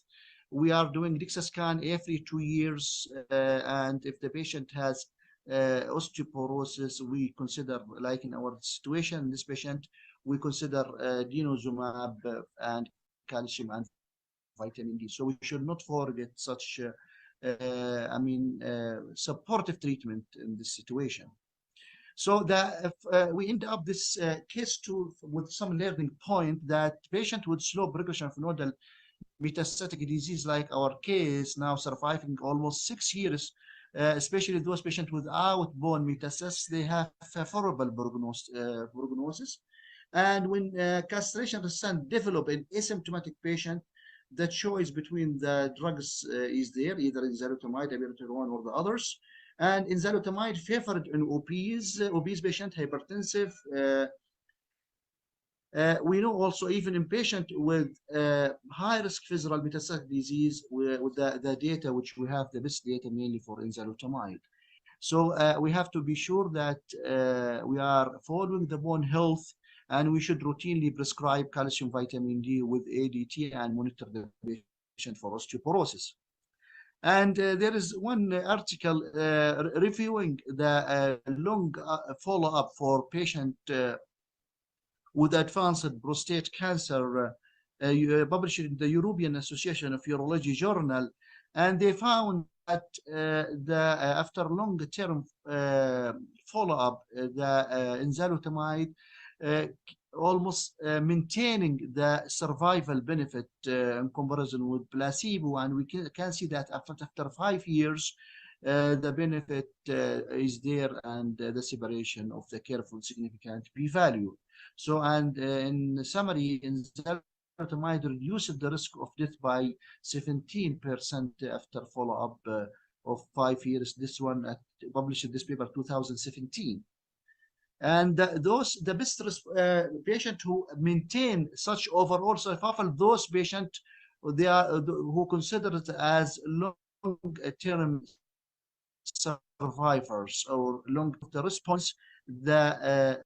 We are doing DEXA scan every 2 years, and if the patient has osteoporosis, we consider, like in our situation, this patient, we consider denosumab and calcium and vitamin D. So we should not forget such, supportive treatment in this situation. So that we end up this case with some learning point that patient with slow progression of nodal metastatic disease, like our case, now surviving almost 6 years, especially those patients without bone metastasis, they have favorable prognosis. And when castration-resistant develop in asymptomatic patient, the choice between the drugs is there, either enzalutamide, abiraterone, or the others. And enzalutamide favored in obese patient, hypertensive. We know also even in patient with high-risk visceral metastatic disease, with the data which we have, the best data mainly for enzalutamide. So we have to be sure that we are following the bone health, and we should routinely prescribe calcium vitamin D with ADT and monitor the patient for osteoporosis. And there is one article reviewing the long follow-up for patient with advanced prostate cancer, published in the European Association of Urology journal, and they found that after long-term follow-up, the enzalutamide almost maintaining the survival benefit in comparison with placebo, and we can see that after 5 years, the benefit is there, and the separation of the curve with significant p-value. So, and in summary, enzalutamide reduced the risk of death by 17% after follow-up of 5 years. This one published in this paper 2017. And the best patient who maintain such overall survival, those patients who consider it as long-term survivors or long-term response, the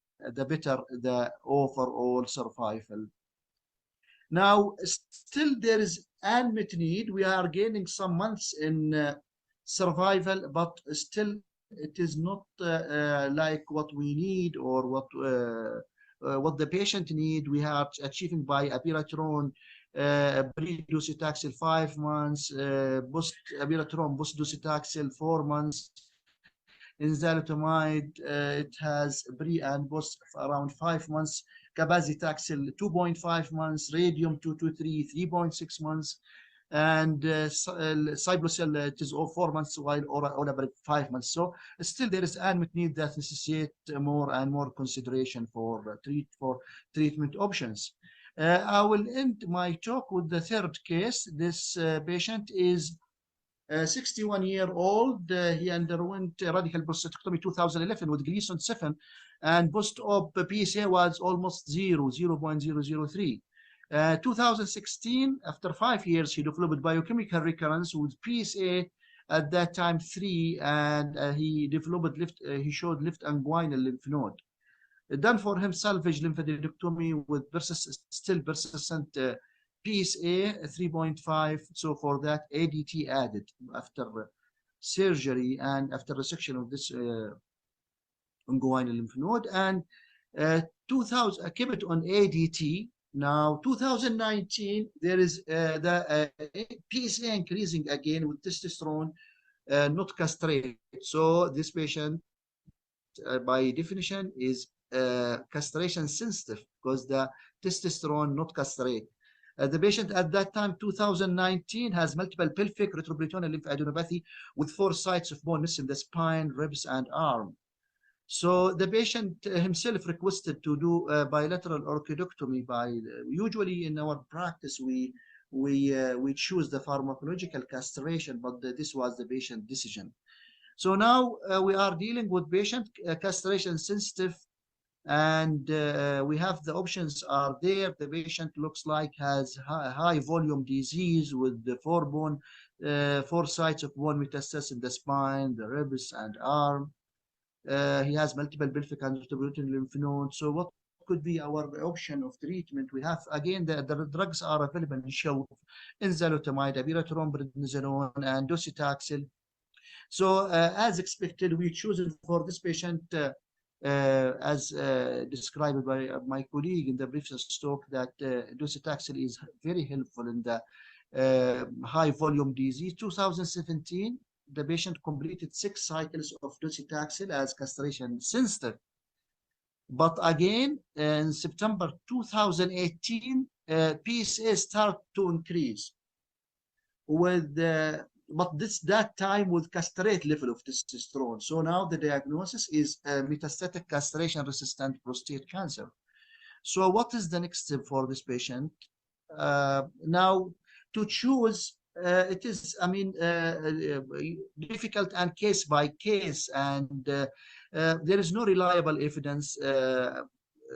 better the overall survival. Now, still there is unmet need. We are gaining some months in survival, but still it is not like what we need or what the patient need. We are achieving by abiraterone pre-docetaxel 5 months, abiraterone post-docetaxel 4 months. Enzalutamide, it has pre and post around 5 months. Cabazitaxel 2.5 months, radium 223 3.6 months, and Cyblocel, it is all 4 months, while olaparib 5 months. So still there is unmet need that necessitate more and more consideration for treatment options. I will end my talk with the third case. This patient is 61-year-old. He underwent radical prostatectomy 2011 with Gleason 7, and post-op PSA was almost 0.003. 2016, after 5 years, he developed biochemical recurrence with PSA at that time 3, and he showed left inguinal lymph node. Done for him salvage lymphadenectomy with still persistent PSA 3.5. So for that, ADT added after surgery and after resection of this inguinal lymph node, and 2000 kept it on ADT. Now 2019, there is the PSA increasing again with testosterone, not castrate. So this patient by definition is castration sensitive because the testosterone not castrate. The patient at that time, 2019, has multiple pelvic retroperitoneal lymphadenopathy with 4 sites of bone missing the spine, ribs, and arm. So the patient himself requested to do bilateral orchidectomy. Usually in our practice, we choose the pharmacological castration, but this was the patient decision. So now we are dealing with patient castration sensitive And we have the options are there. The patient looks like has high volume disease with the four sites of bone metastasis in the spine, the ribs, and arm. He has multiple pelvic and distributed lymph nodes. So what could be our option of treatment? We have, again, the drugs are available in show, enzalutamide, abiraterone, prednisolone, and docetaxel. So as expected, we chosen for this patient, as described by my colleague in the previous talk, that docetaxel is very helpful in the high volume disease. 2017, the patient completed 6 cycles of docetaxel as castration sensitive. But again, in September 2018, PSA started to increase with but that time with castrate level of testosterone. So now the diagnosis is metastatic castration-resistant prostate cancer. So what is the next step for this patient? Now, to choose, it is, I mean, difficult and case by case, and there is no reliable evidence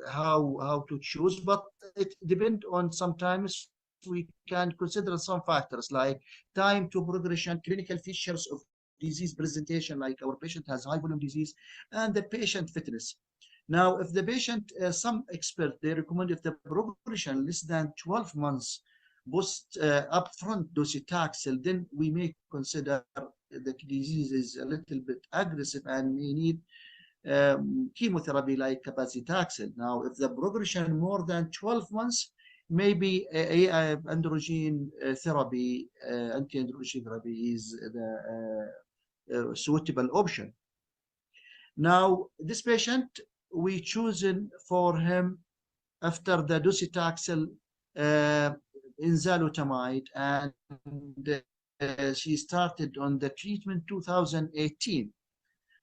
how to choose, but it depends on sometimes we can consider some factors like time to progression, clinical features of disease presentation, like our patient has high volume disease, and the patient fitness. Now, if the patient, some experts, they recommend if the progression less than 12 months post upfront docetaxel, then we may consider the disease is a little bit aggressive and may need chemotherapy like cabazitaxel. Now, if the progression more than 12 months, maybe androgen therapy, anti-androgen therapy is the suitable option. Now, this patient, we chosen for him after the docetaxel enzalutamide, and she started on the treatment 2018.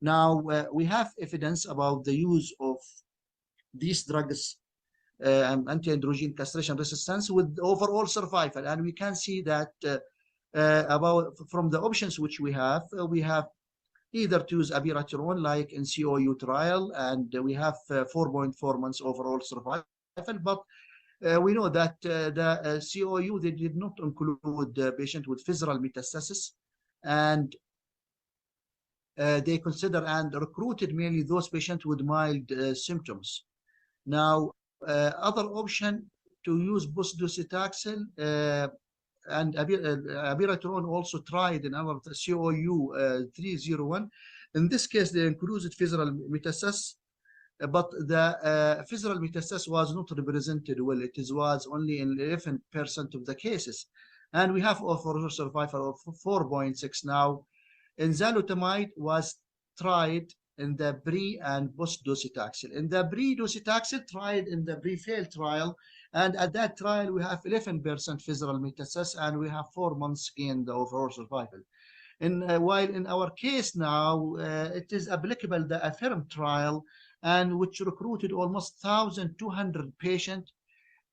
Now, we have evidence about the use of these drugs, anti-androgen castration resistance, with overall survival. And we can see that about from the options which we have either to use abiraterone like in COU trial, and we have 4.4 months overall survival. But we know that the COU, they did not include the patient with visceral metastasis, and they consider and recruited mainly those patients with mild symptoms. Now, other option to use post-docetaxel and abiraterone also tried in our COU 301. In this case, they included visceral metastasis, but the visceral metastasis was not represented well. It was only in 11% of the cases. And we have overall survival of 4.6 now. Enzalutamide was tried in the pre and post docetaxel. In the pre docetaxel tried in the pre-failed trial, and at that trial we have 11% visceral metastasis, and we have 4 months gain the overall survival. While in our case now, it is applicable the AFFIRM trial, and which recruited almost 1,200 patients.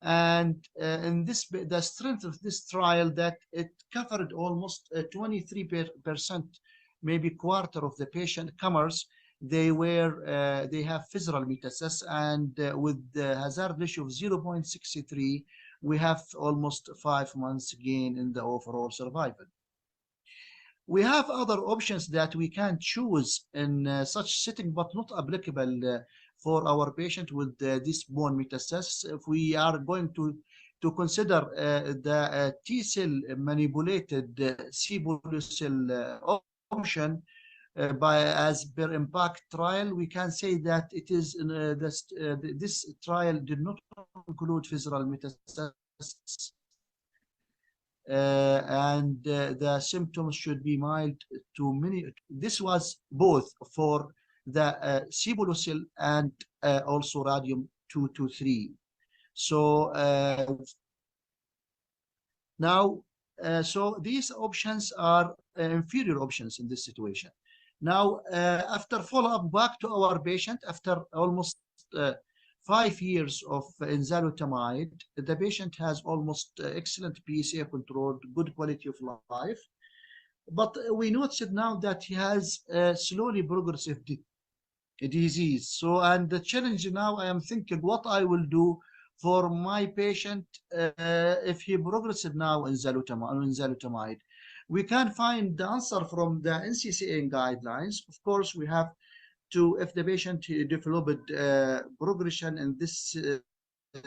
And in this, the strength of this trial, that it covered almost 23%, maybe quarter of the patient comers. They have visceral metastasis, and with the hazard ratio of 0.63, we have almost 5 months gain in the overall survival. We have other options that we can choose in such setting, but not applicable for our patient with this bone metastasis. If we are going to consider the T-cell manipulated cell option as per impact trial, we can say that it is this trial did not include visceral metastasis. And the symptoms should be mild to many. This was both for the cibulocil and also radium-223. So now, so these options are inferior options in this situation. Now, after follow-up back to our patient, after almost 5 years of enzalutamide, the patient has almost excellent PSA control, good quality of life. But we noticed now that he has slowly progressive disease. So, and the challenge now, I am thinking what I will do for my patient if he progresses now in enzalutamide. We can find the answer from the NCCN guidelines. Of course, we have to, if the patient developed progression in this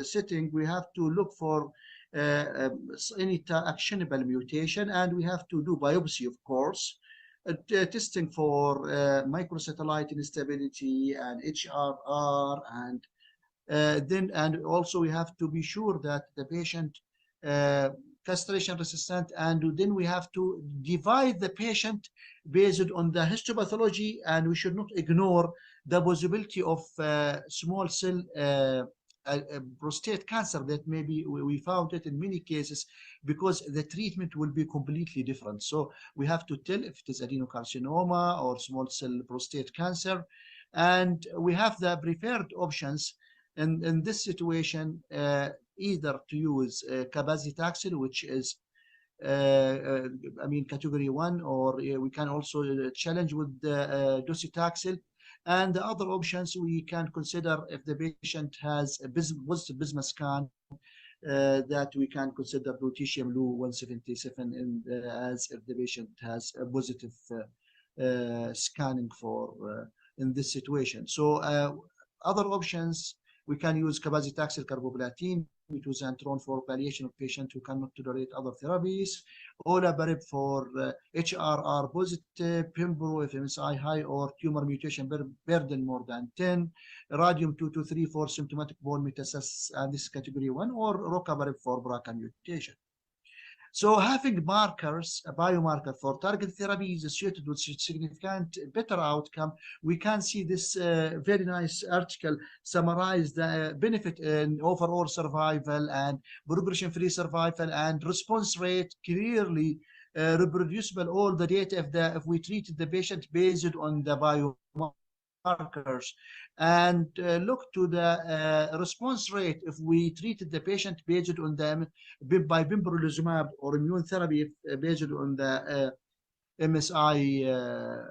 setting, we have to look for any actionable mutation, and we have to do biopsy, of course, testing for microsatellite instability and HRR, and then, and also we have to be sure that the patient castration resistant, and then we have to divide the patient based on the histopathology, and we should not ignore the possibility of small cell prostate cancer that maybe we found it in many cases, because the treatment will be completely different. So we have to tell if it is adenocarcinoma or small cell prostate cancer, and we have the preferred options in this situation, either to use cabazitaxel, which is I mean category 1, or we can also challenge with docetaxel. And the other options we can consider, if the patient has a positive bismuth scan, that we can consider lutetium Lu 177 as if the patient has a positive scanning for in this situation. So other options, we can use cabazitaxel carboplatin, mituzantron for palliation of patients who cannot tolerate other therapies, olaparib for HRR positive, pembro if MSI high or tumor mutation burden more than 10, radium-223 for symptomatic bone metastasis, and this is category 1, or rocaparib for BRCA mutation. So having markers, a biomarker for target therapy is associated with significant better outcome. We can see this very nice article summarize the benefit in overall survival and progression-free survival and response rate, clearly reproducible, all the data if we treated the patient based on the biomarkers, and look to the response rate if we treated the patient based on them by pembrolizumab or immune therapy based on the MSI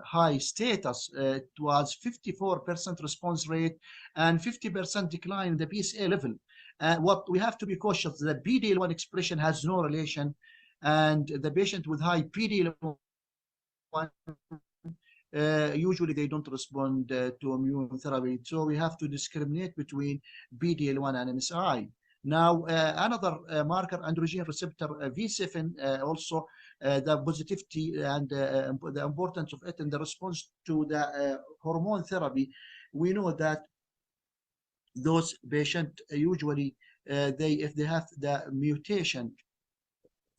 high status. It was 54% response rate and 50% decline in the PSA level. What we have to be cautious, the PD-L1 expression has no relation, and the patient with high PD-L1 usually they don't respond to immune therapy. So we have to discriminate between PD-L1 and MSI. Now, another marker, androgen receptor V7, also the positivity and the importance of it in the response to the hormone therapy. We know that those patients usually, if they have the mutation,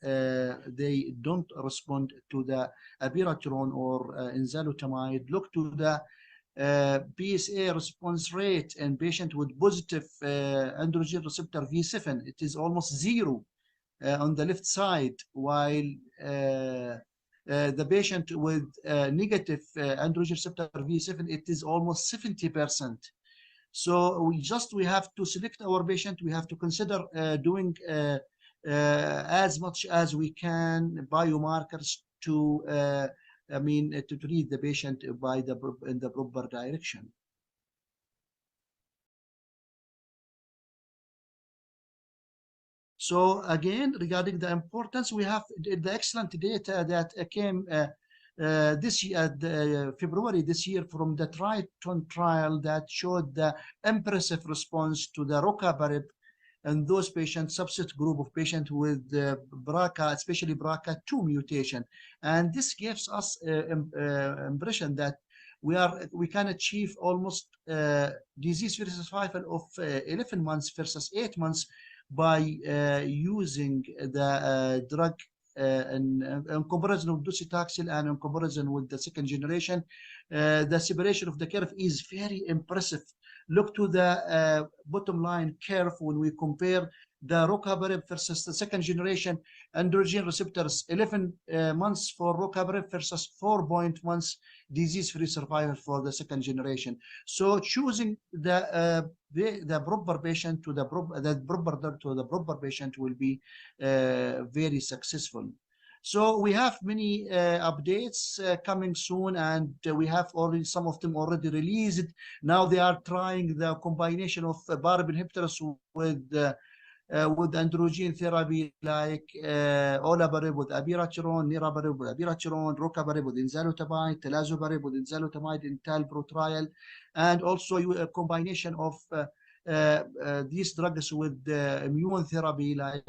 they don't respond to the abiraterone or enzalutamide. Look to the PSA response rate in patient with positive androgen receptor V7. It is almost 0 on the left side, while the patient with negative androgen receptor V7, it is almost 70%. So we have to select our patient. We have to consider doing as much as we can biomarkers to to treat the patient in the proper direction. So again, regarding the importance, we have the excellent data that came this year, February this year, from the Triton trial that showed the impressive response to the rocaparib and those patients, subset group of patients with BRCA, especially BRCA2 mutation. And this gives us impression that we can achieve almost disease-free survival of 11 months versus 8 months by using the drug in comparison with docetaxel and in comparison with the second generation. The separation of the curve is very impressive. Look to the bottom line curve when we compare the rocaparib versus the second generation androgen receptors, 11 months for rocaparib versus 4 months disease-free survival for the second generation. So choosing the proper patient to the proper patient will be very successful. So we have many updates coming soon, and we have already some of them already released. Now they are trying the combination of PARP inhibitors with androgen therapy like olaparib with abiraterone, niraparib with abiraterone, rocaparib with enzalutamide, talazoparib with enzalutamide in TALPRO trial, and also a combination of these drugs with immune therapy like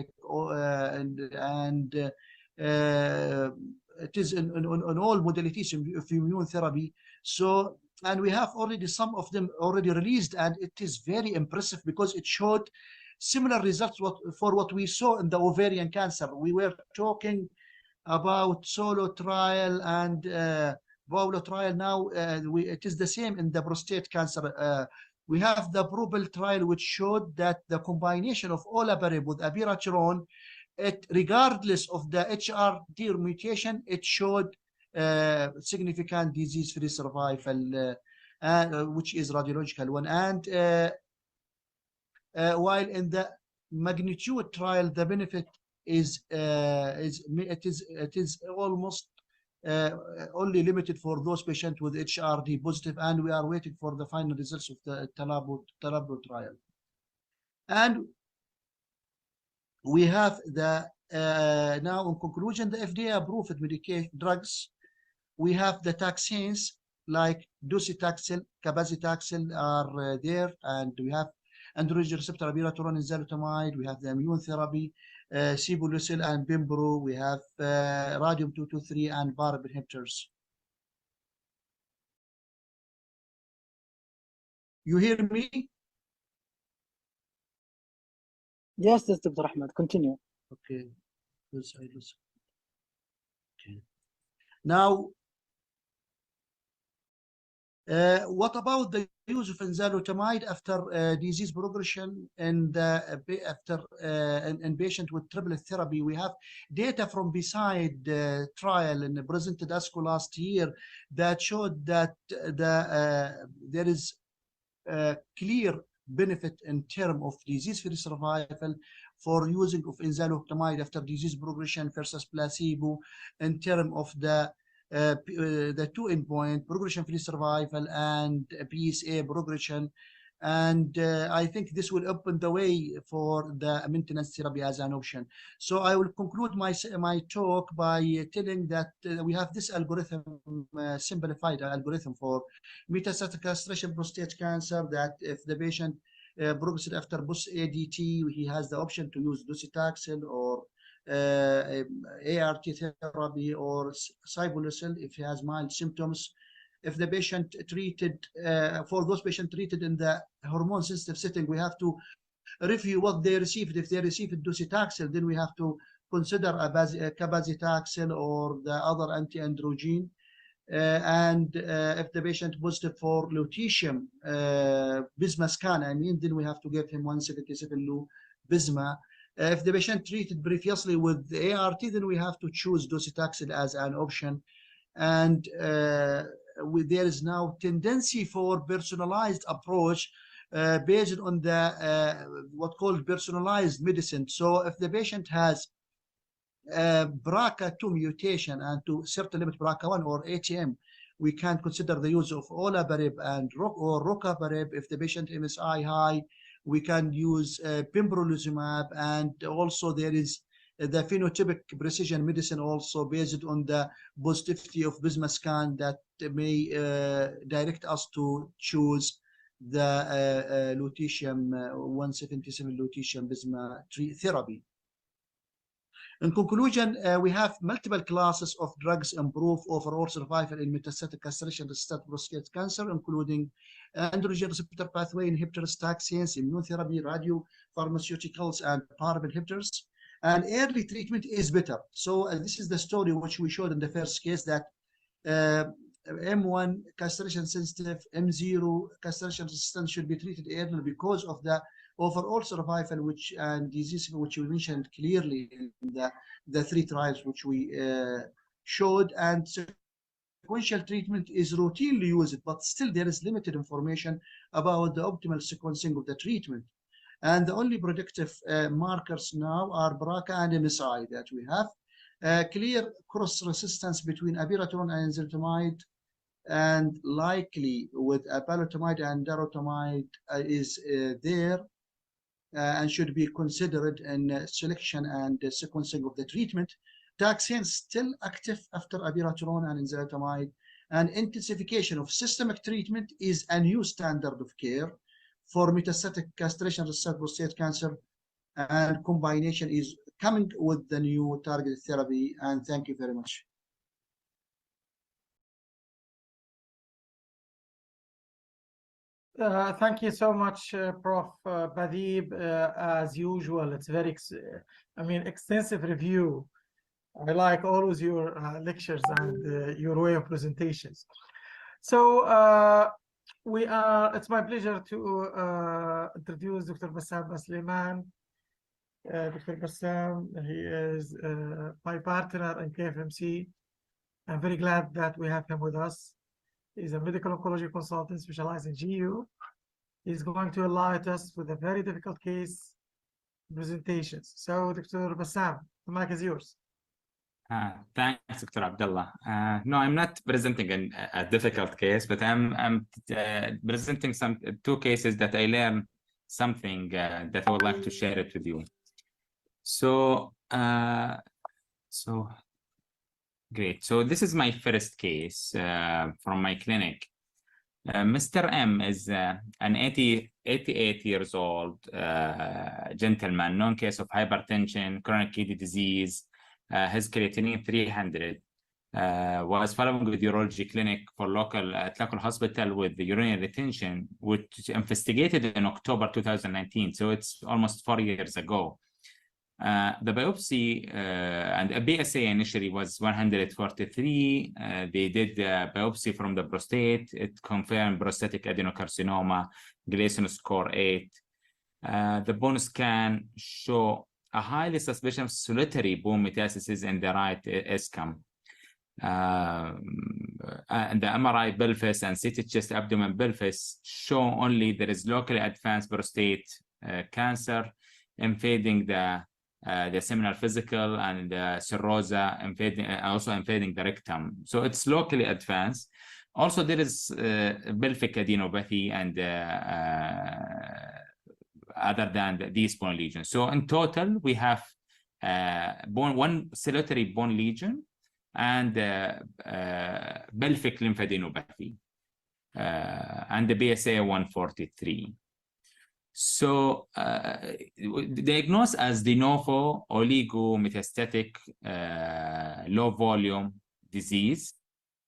it is in all modalities of immune therapy. So, and we have already some of them already released, and it is very impressive because it showed similar results for what we saw in the ovarian cancer. We were talking about solo trial and Volo trial. Now it is the same in the prostate cancer. We have the PROPEL trial, which showed that the combination of olaparib with abiraterone, regardless of the HRD mutation, it showed significant disease-free survival, which is radiological one. And while in the magnitude trial, the benefit is almost only limited for those patients with HRD positive, and we are waiting for the final results of the TALPRO trial. And we have the now in conclusion, the FDA approved medication drugs. We have the taxanes like docetaxel, cabazitaxel are there, and we have androgen receptor abiraterone, enzalutamide. We have the immune therapy, sibuleucel and Pembro. We have radium-223 and PARP inhibitors. You hear me? Yes, yes, Dr. Ahmed, continue. Okay. Okay. Now, what about the use of enzalutamide after disease progression and in patient with triplet therapy? We have data from beside trial and presented ASCO last year that showed that there is clear benefit in terms of disease-free survival for using of enzalutamide after disease progression versus placebo in terms of the two endpoint, progression-free survival and PSA progression. And I think this will open the way for the maintenance therapy as an option. So I will conclude my talk by telling that we have this algorithm, simplified algorithm for metastatic castration prostate cancer, that if the patient progresses after post-ADT, he has the option to use docetaxel or ART therapy or sibuleucel if he has mild symptoms. If the patient treated, for those patients treated in the hormone sensitive setting, we have to review what they received. If they received docetaxel, then we have to consider a cabazitaxel or the other anti-androgen. And if the patient positive for lutetium, bisma scan, I mean, then we have to give him 177 lu bisma. If the patient treated previously with the ART, then we have to choose docetaxel as an option. And there is now tendency for personalized approach based on the what called personalized medicine. So if the patient has BRCA2 mutation and to certain limit BRCA1 or ATM, we can consider the use of olaparib and or rocaparib. If the patient MSI high, we can use pembrolizumab, and also there is the phenotypic precision medicine also based on the positivity of bisma scan that may direct us to choose the lutetium 177 lutetium bisma therapy. In conclusion, we have multiple classes of drugs improve overall survival in metastatic castration-resistant prostate cancer, including androgen receptor pathway inhibitors, taxanes, immunotherapy, radiopharmaceuticals, and PARP inhibitors. And early treatment is better. So this is the story which we showed in the first case, that M1 castration sensitive, M0 castration resistant should be treated early because of the overall survival and disease which we mentioned clearly in the three trials which we showed. And sequential treatment is routinely used, but still there is limited information about the optimal sequencing of the treatment. And the only predictive markers now are BRCA and MSI that we have. clear cross resistance between abiraterone and enzalutamide, and likely with apalutamide and darolutamide is there and should be considered in selection and sequencing of the treatment. Taxane still active after abiraterone and enzalutamide, and intensification of systemic treatment is a new standard of care for metastatic castration-resistant prostate cancer, and combination is coming with the new targeted therapy. And thank you very much. Thank you so much, Prof. Badib. As usual, it's very, extensive review. I like always your lectures and your way of presentations. So it's my pleasure to introduce Dr. Bassam Basliman. Dr. Bassam, he is my partner in KFMC. I'm very glad that we have him with us. He's a medical oncology consultant specialized in GU. He's going to enlighten us with a very difficult case presentations. So, Dr. Bassam, the mic is yours. Thanks, Dr. Abdullah. No, I'm not presenting a difficult case, but I'm presenting two cases that I learned something that I would like to share it with you. So great. So this is my first case from my clinic. Mr. M is an 88 years old gentleman, known case of hypertension, chronic kidney disease. His creatinine 300, was following with urology clinic for local hospital with the urinary retention, which investigated in October 2019. So it's almost 4 years ago. The biopsy and a BSA initially was 143. They did the biopsy from the prostate. It confirmed prostatic adenocarcinoma, Gleason score 8. The bone scan show a highly suspicious solitary bone metastasis in the right ischium. And the MRI pelvis and CT chest abdomen pelvis show only there is locally advanced prostate cancer, invading the seminal vesicle and the serosa, also invading the rectum. So it's locally advanced. Also, there is pelvic adenopathy and other than these bone lesions. So in total, we have one solitary bone lesion and pelvic lymphadenopathy and the BSA 143. So diagnosed as de novo oligometastatic low volume disease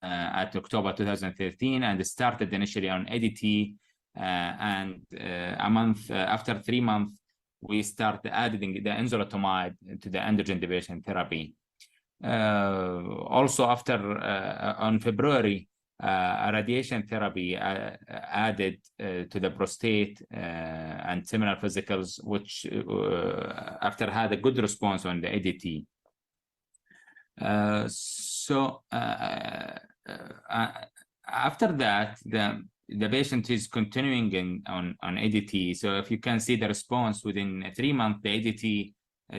at October 2013, and started initially on ADT, and a month after 3 months we started adding the enzalutamide to the androgen deprivation therapy. Also after on February, a radiation therapy added to the prostate and seminal vesicles, which after had a good response on the ADT. After that, the patient is continuing on ADT. So if you can see the response within 3 months, the ADT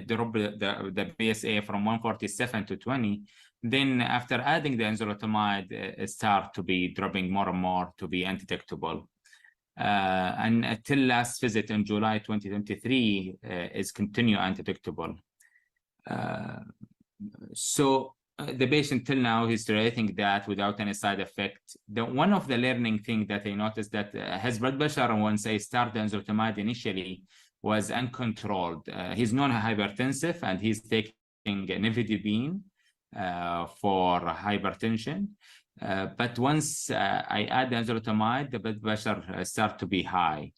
dropped the BSA from 147 to 20. Then after adding the enzalutamide, it start to be dropping more and more to be undetectable. And until last visit in July 2023 is continue undetectable. So the patient till now is tolerating that without any side effect. One of the learning thing that I noticed that his blood pressure once I started enzalutamide initially was uncontrolled. He's non-hypertensive and he's taking nifedipine for hypertension. But once I add the enzalutamide, the blood pressure start to be high.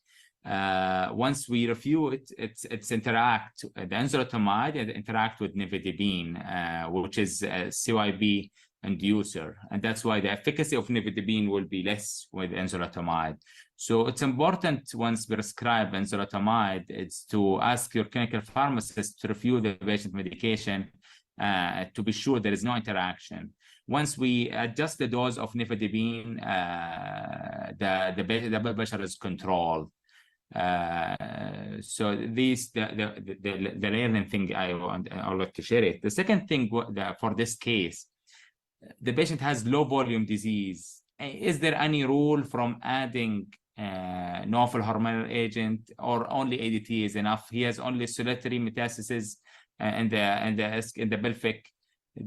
Once we review it, it's interact, the enzalutamide interact with nifedipine, which is a CYP inducer. And that's why the efficacy of nifedipine will be less with enzalutamide. So it's important once prescribe enzalutamide, it's to ask your clinical pharmacist to review the patient medication to be sure there is no interaction. Once we adjust the dose of nifedipine, the blood pressure is controlled. So these the learning thing I would like to share it. The second thing for this case, the patient has low volume disease. Is there any rule from adding novel hormonal agent, or only ADT is enough? He has only solitary metastasis in the pelvic.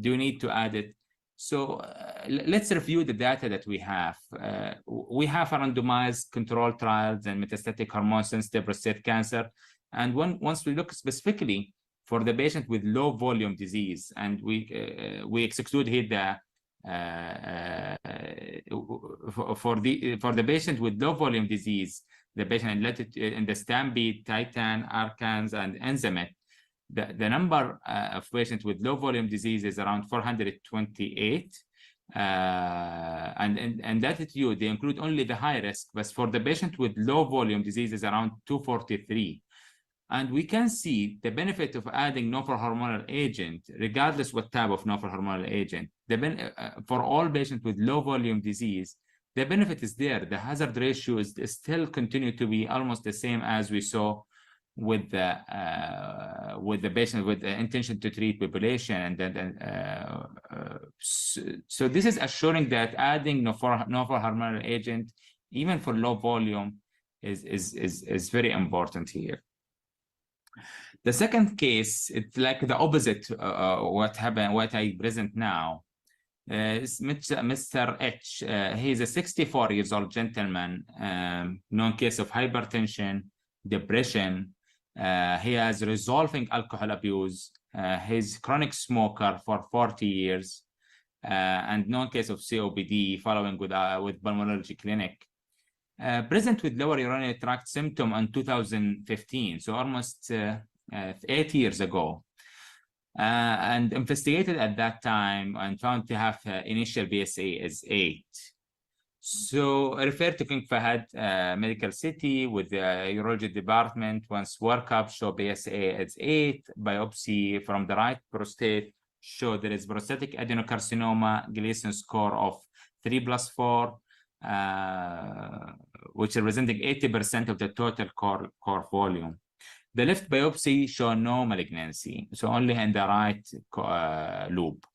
Do you need to add it? So let's review the data that we have. We have randomized control trials in metastatic hormone-sensitive prostate cancer. And once we look specifically for the patient with low volume disease, and we exclude here for the patient with low volume disease, the patient in the Stampede, Titan, Arcans, and Enzamet, the number of patients with low volume disease is around 428. And that they include only the high risk, but for the patient with low volume disease is around 243. And we can see the benefit of adding novel hormonal agent, regardless what type of novel hormonal agent. For all patients with low volume disease, the benefit is there. The hazard ratio is still continue to be almost the same as we saw with the patient with the intention to treat population. And then so this is assuring that adding novel hormonal agent, even for low volume, is very important here. The second case, it's like the opposite what happened, what I present now. Is Mr. H. He's a 64-year-old gentleman, known case of hypertension, depression. He has resolving alcohol abuse. He's chronic smoker for 40 years, and known case of COPD following with pulmonology clinic. Present with lower urinary tract symptom in 2015, so almost 8 years ago, and investigated at that time and found to have initial BSA as 8. So referred to King Fahad Medical City with the urology department. Once workup show BSA as 8, biopsy from the right prostate showed there is prostatic adenocarcinoma, Gleason score of 3+4, which representing 80% of the total core volume. The left biopsy show no malignancy, so only in the right loop.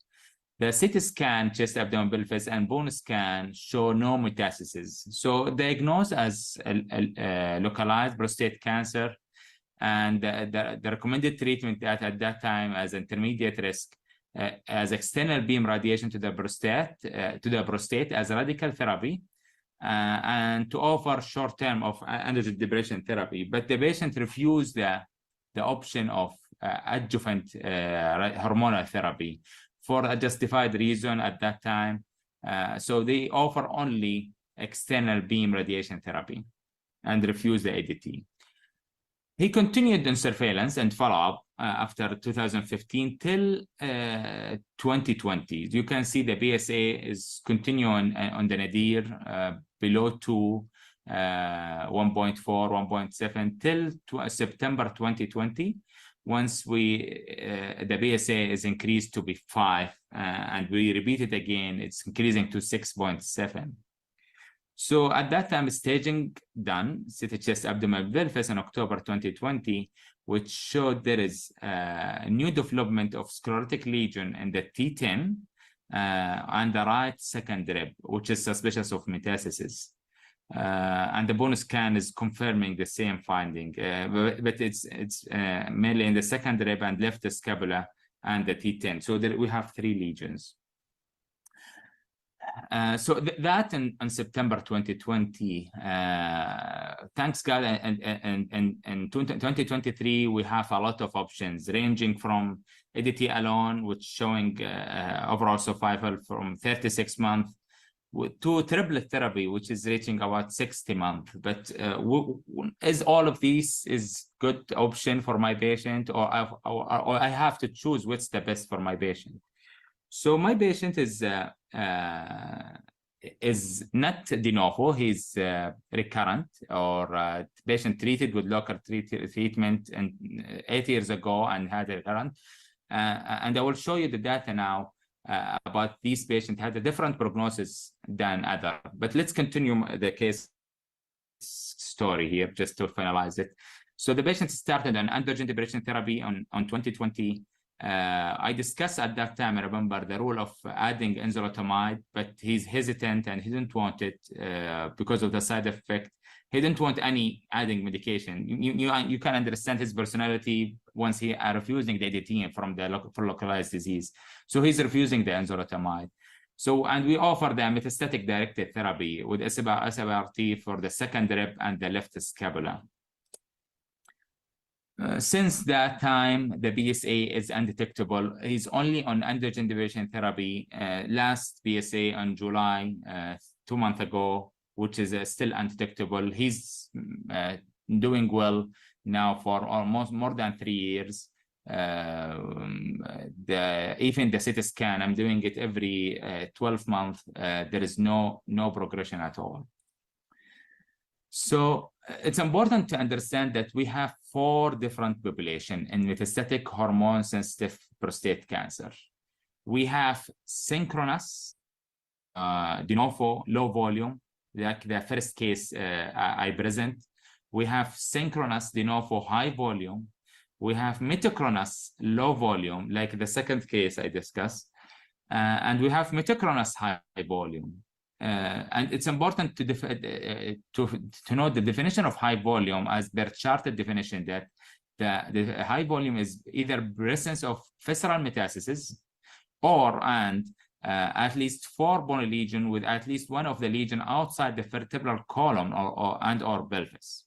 The CT scan, chest, abdomen, pelvis, and bone scan show no metastasis. So diagnosed as localized prostate cancer, and the recommended treatment at that time as intermediate risk, as external beam radiation to the prostate as radical therapy, and to offer short-term of androgen depression therapy. But the patient refused the option of adjuvant hormonal therapy for a justified reason at that time. So they offer only external beam radiation therapy and refused the ADT. He continued in surveillance and follow-up after 2015 till 2020. You can see the BSA is continuing on the nadir below 2, 1.4, 1.7 till September 2020. Once the BSA is increased to be 5, and we repeat it again, it's increasing to 6.7. So at that time, staging done, CT chest, abdomen, pelvis in October 2020, which showed there is a new development of sclerotic lesion in the T10 and the right second rib, which is suspicious of metastasis. And the bone scan is confirming the same finding, but it's mainly in the second rib and left scapula and the T10. So there we have 3 lesions. So that in September 2020, thanks God, and in 2023, we have a lot of options ranging from ADT alone, which showing overall survival from 36 months, to triplet therapy, which is reaching about 60 months. But is all of these is good option for my patient, or I have to choose what's the best for my patient? So my patient is not de novo. He's recurrent, or patient treated with local treatment and 8 years ago and had a recurrent. And I will show you the data now about these patients had a different prognosis than other. But let's continue the case story here, just to finalize it. So the patient started on androgen deprivation therapy on 2020. I discussed at that time, I remember, the rule of adding enzalutamide, but he's hesitant and he didn't want it because of the side effect. He didn't want any adding medication. You can understand his personality once he are refusing the ADT from the localized disease. So he's refusing the enzalutamide. So, and we offer the metastatic directed therapy with SBRT for the second rib and the left scapula. Since that time, the BSA is undetectable. He's only on androgen deprivation therapy. Last BSA on July, 2 months ago, which is still undetectable. He's doing well now for almost more than 3 years. Even the CT scan, I'm doing it every 12 months. There is no progression at all. So it's important to understand that we have 4 different populations in metastatic hormone-sensitive prostate cancer. We have synchronous, de novo, low volume, like the first case I present. We have synchronous de novo, high volume. We have metachronous, low volume, like the second case I discussed. And we have metachronous, high volume. And it's important to know the definition of high volume as per charted definition, that the high volume is either presence of visceral metastasis or at least 4 bony lesions with at least one of the lesion outside the vertebral column or pelvis.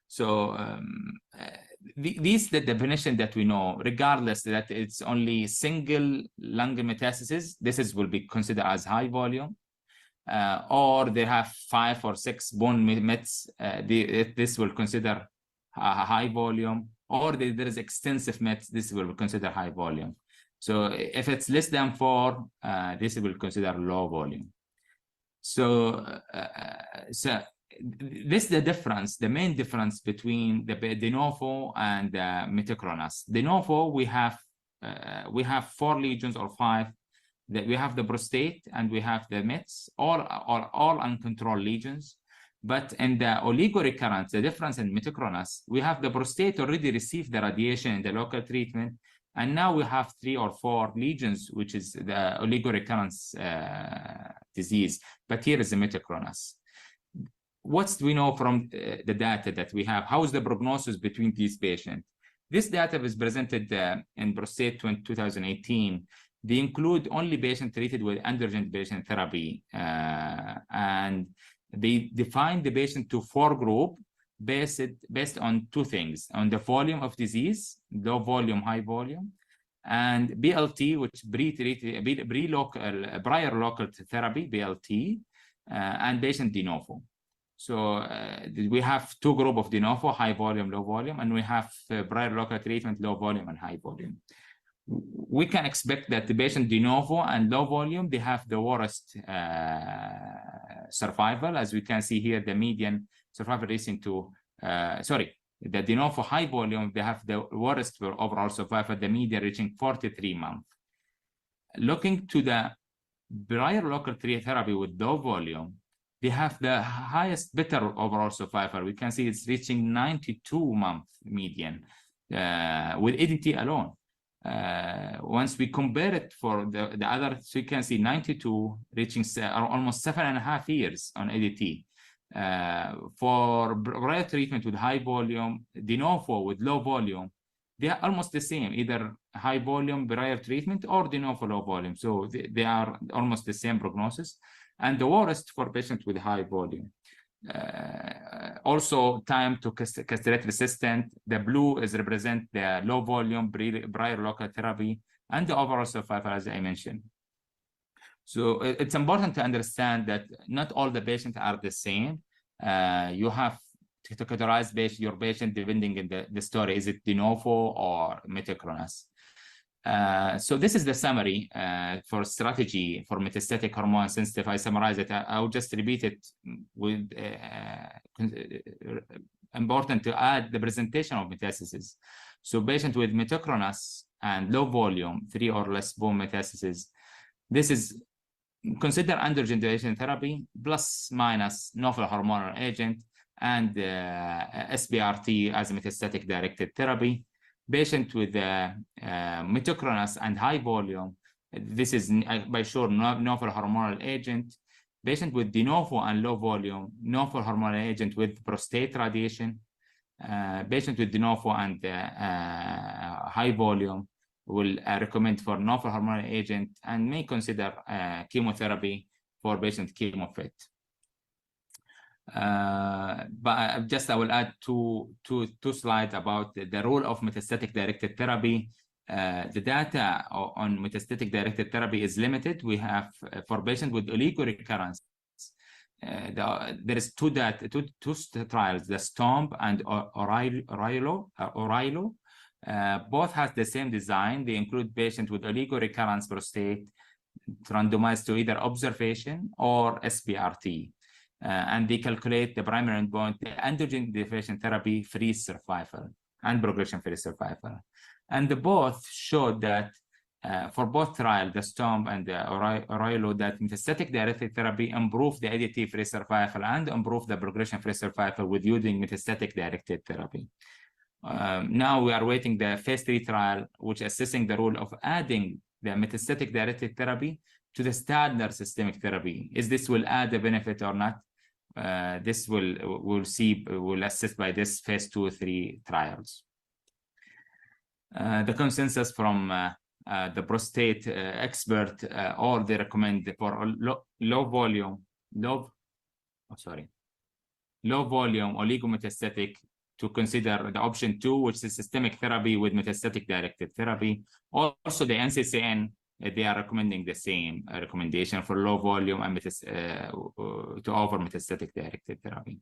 So these the definition that we know, regardless that it's only single lung metastasis, will be considered as high volume, or they have 5 or 6 bone mets, this will consider a high volume, or there is extensive mets, this will consider high volume. So if it's less than 4, this will consider low volume. So this is the difference, the main difference between the de novo and the metachronous. De novo, we have 4 lesions or 5. That we have the prostate and we have the mets, all uncontrolled lesions. But in the oligorecurrence, the difference in metachronous, we have the prostate already received the radiation in the local treatment, and now we have 3 or 4 lesions, which is the oligorecurrence disease. But here is the metachronous. What do we know from the data that we have? How is the prognosis between these patients? This data was presented in Prostate 2018. They include only patients treated with androgen deprivation therapy, and they define the patient to 4 groups based on 2 things: on the volume of disease, low volume, high volume, and BLT, which prior local therapy, BLT, and patient de novo. So we have 2 groups of de novo, high volume, low volume, and we have prior local treatment, low volume and high volume. We can expect that the patient de novo and low volume, they have the worst survival. As we can see here, the median survival reaching to, the de novo high volume, they have the worst for overall survival, the median reaching 43 months. Looking to the prior local therapy with low volume, they have the highest, better overall survival. We can see it's reaching 92 months median with ADT alone. Once we compare it for the other, so you can see 92 reaching almost 7.5 years on ADT. For prior treatment with high volume, de novo with low volume, they are almost the same, either high volume prior treatment or de novo low volume. So they are almost the same prognosis, and the worst for patients with high volume. Also, time to castrate resistant. The blue is represent the low volume prior local therapy and the overall survival, as I mentioned. So it's important to understand that not all the patients are the same. You have to categorize your patient depending on the story. Is it de novo or metachronous? So this is the summary for strategy for metastatic hormone sensitive. I summarize it. I'll just repeat it with important to add the presentation of metastasis. So patient with metachronous and low volume, 3 or less bone metastasis. This is consider androgen deprivation therapy plus minus novel hormonal agent and SBRT as metastatic directed therapy. Patient with metachronous and high volume, this is by sure novel hormonal agent. Patient with de novo and low volume, novel hormonal agent with prostate radiation. Patient with de novo and high volume will recommend for novel hormonal agent and may consider chemotherapy for patient chemo fit. But just I will add two slides about the role of metastatic directed therapy. The data on metastatic directed therapy is limited. We have for patients with oligorecurrence. There is two trials, the STOMP and ORILO. Both has the same design. They include patients with oligorecurrence prostate randomized to either observation or SBRT. And they calculate the primary endpoint, the androgen deprivation therapy free survival and progression-free survival. And both showed that for both trials, the STOMP and the ORILO, that metastatic directed therapy improved the ADT-free survival and improved the progression-free survival with using metastatic directed therapy. Now we are waiting the phase 3 trial, which is assessing the role of adding the metastatic directed therapy to the standard systemic therapy. Is this will add a benefit or not? This we'll see, we'll assess by this phase 2 or 3 trials. The consensus from the prostate expert, or they recommend for low volume oligometastatic to consider the option 2, which is systemic therapy with metastatic directed therapy. Also, the NCCN, they are recommending the same recommendation for low volume and to offer metastatic directed therapy.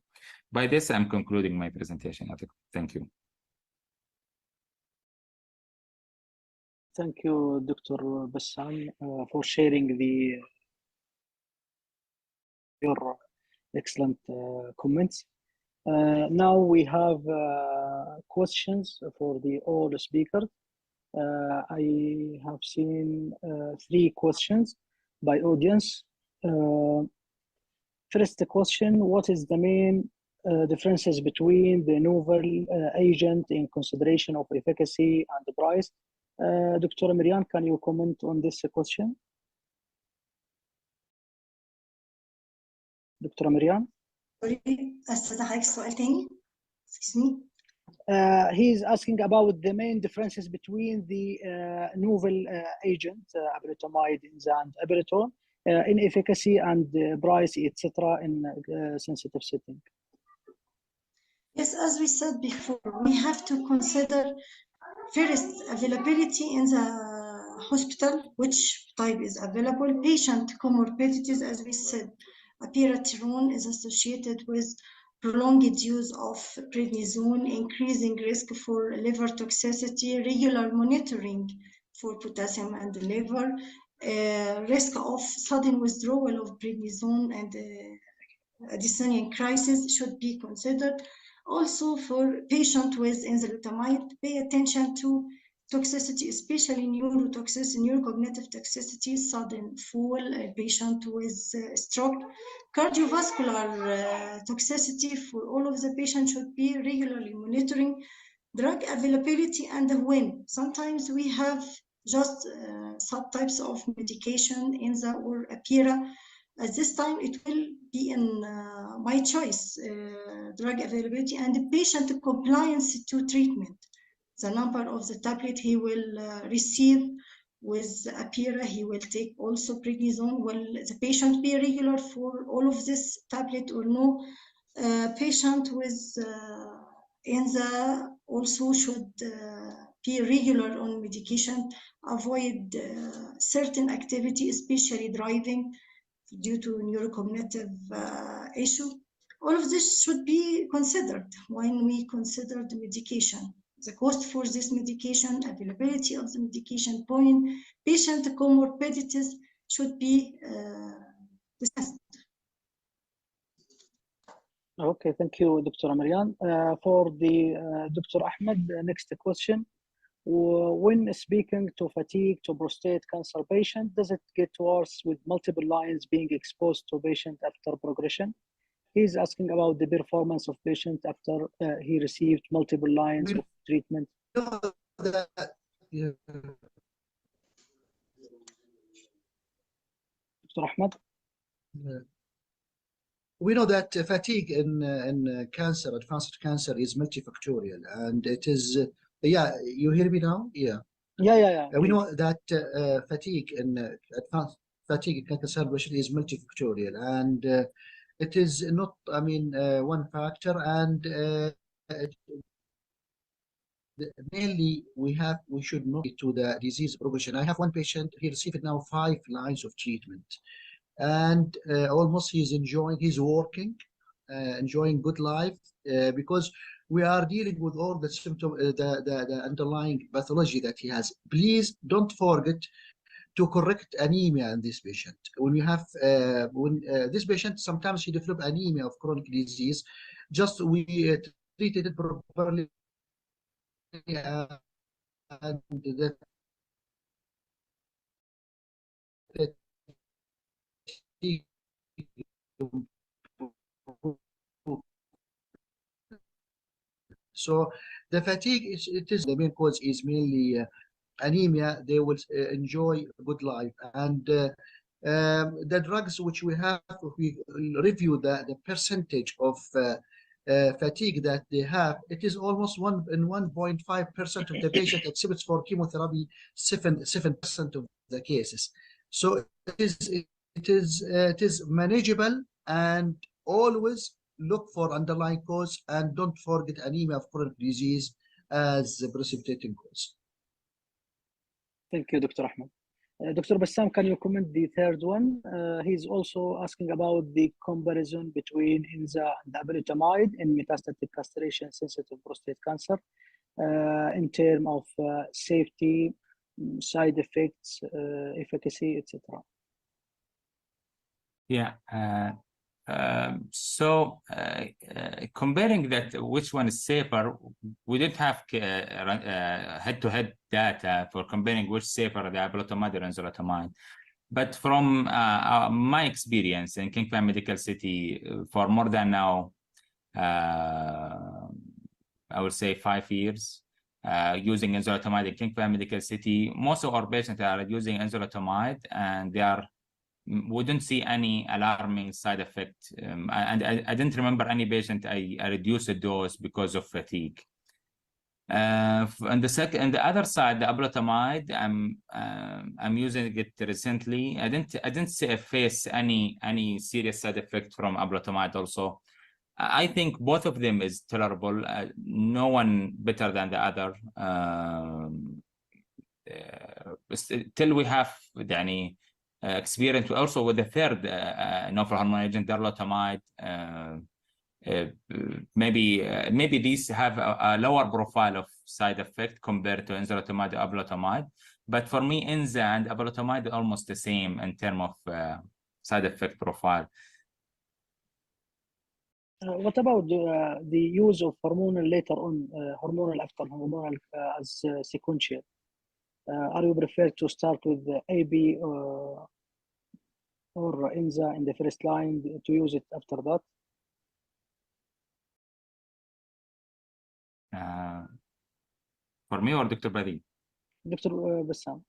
By this, I'm concluding my presentation. Thank you. Thank you, Dr. Bassam, for sharing your excellent comments. Now we have questions for all the speakers. I have seen 3 questions by audience. First question, what is the main differences between the novel agent in consideration of efficacy and the price? Dr. Marian, can you comment on this question? Dr. Marian? Sorry, أستاذ حضرتك سؤال تاني؟ Excuse me. He is asking about the main differences between the novel agent, apalutamide and abiraterone, in efficacy and price, etc., in sensitive setting. Yes, as we said before, we have to consider first availability in the hospital, which type is available, patient comorbidities, as we said. Abiraterone is associated with prolonged use of prednisone, increasing risk for liver toxicity, regular monitoring for potassium and the liver, risk of sudden withdrawal of prednisone and Addisonian crisis should be considered. Also, for patient with enzalutamide, pay attention to toxicity, especially neurotoxicity, neurocognitive toxicity, sudden fall, a patient with stroke. Cardiovascular toxicity for all of the patients should be regularly monitoring. Drug availability and when. Sometimes we have just subtypes of medication in the or Apira. At this time, it will be in my choice, drug availability and the patient compliance to treatment. The number of the tablet he will receive with Apira, he will take also prednisone. Will the patient be regular for all of this tablet or no? Patient with Enza also should be regular on medication, avoid certain activity, especially driving due to neurocognitive issue. All of this should be considered when we consider the medication. The cost for this medication, availability of the medication point, patient comorbidities should be discussed. Okay, thank you, Dr. Marian. For the Dr. Ahmed, the next question. When speaking to fatigue to prostate cancer patient, does it get worse with multiple lines being exposed to patient after progression? He's asking about the performance of patient after he received multiple lines of treatment. Dr. Ahmed? We know that fatigue in cancer, advanced cancer, is multifactorial, and it is. Yeah, you hear me now? Yeah. Yeah. We know that fatigue in advanced fatigue in cancer patient is multifactorial, and it is not, I mean, one factor, and mainly we should not to the disease progression. I have one patient, he received now 5 lines of treatment, and almost he's working, enjoying good life, because we are dealing with all the symptom, the underlying pathology that he has. Please don't forget to correct anemia in this patient. When you have this patient, sometimes he develop anemia of chronic disease. Just we treated it properly, and that so the fatigue is the main cause is mainly anemia. They will enjoy good life, and the drugs which we have, if we review the percentage of fatigue that they have, it is almost 1.5% of the patient, except for chemotherapy, 7% of the cases. So it is manageable, and always look for underlying cause, and don't forget anemia of chronic disease as the precipitating cause. Thank you, Dr. Ahmed. Dr. Bassam, can you comment the third one? He's also asking about the comparison between INZA and apalutamide in metastatic castration-sensitive prostate cancer in terms of safety, side effects, efficacy, etc. Yeah. Comparing that, which one is safer, we didn't have head-to-head data for comparing which safer, the apalutamide or enzalutamide. But from my experience in King Fahd Medical City for more than now, I would say 5 years, using enzalutamide in King Fahd Medical City, most of our patients are using enzalutamide, and we didn't see any alarming side effect. And I didn't remember any patient I reduced the dose because of fatigue. And the other side, the apalutamide, I'm using it recently. I didn't face any serious side effect from apalutamide also. I think both of them is tolerable. No one better than the other. Till we have experience also with the third novel hormone agent, darolutamide. Maybe these have a lower profile of side effect compared to enzalutamide or apalutamide. But for me, Enza and apalutamide are almost the same in terms of side effect profile. What about the use of hormonal later on, hormonal after hormonal as sequential? Are you preferred to start with the AB or Enza in the first line to use it after that? For me or Dr. Badi? Dr. Bassam.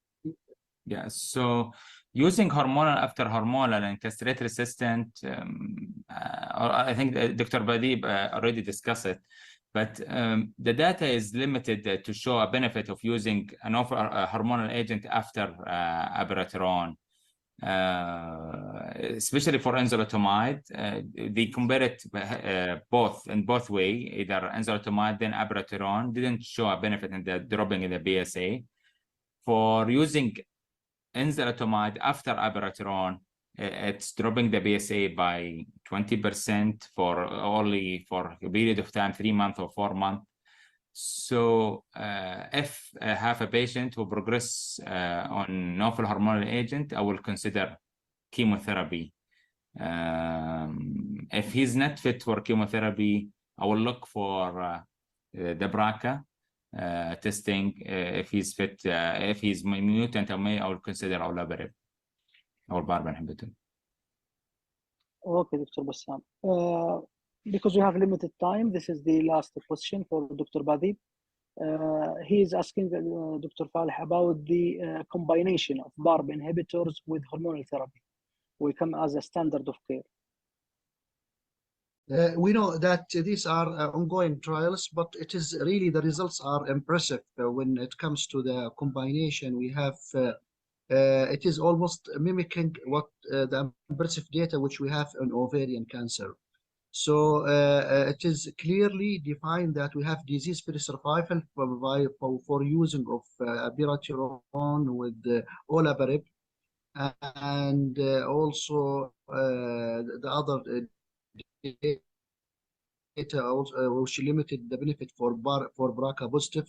Yeah, so using hormonal after hormonal and castrate resistant, I think Dr. Badi already discussed it, but the data is limited to show a benefit of using an hormonal agent after abiraterone, especially for enzalutamide. They compare it both way, either enzalutamide then abiraterone, didn't show a benefit in the dropping in the BSA. For using enzalutamide after abiraterone, it's dropping the BSA by 20% only for a period of time, 3 months or 4 months. So if I have a patient who progress on novel hormonal agent, I will consider chemotherapy. If he's not fit for chemotherapy, I will look for the BRCA. testing if he's fit, if he's mutant or consider olaparib or PARP inhibitor. Okay, Dr. Bassam. Because we have limited time, this is the last question for Dr. Badib. He is asking Dr. Falih about the combination of PARP inhibitors with hormonal therapy. We come as a standard of care. We know that these are ongoing trials, but it is really the results are impressive when it comes to the combination. We have it is almost mimicking what the impressive data which we have on ovarian cancer. So it is clearly defined that we have disease-free survival for using of abiraterone with olaparib, and also the other data also, which limited the benefit for BRCA positive.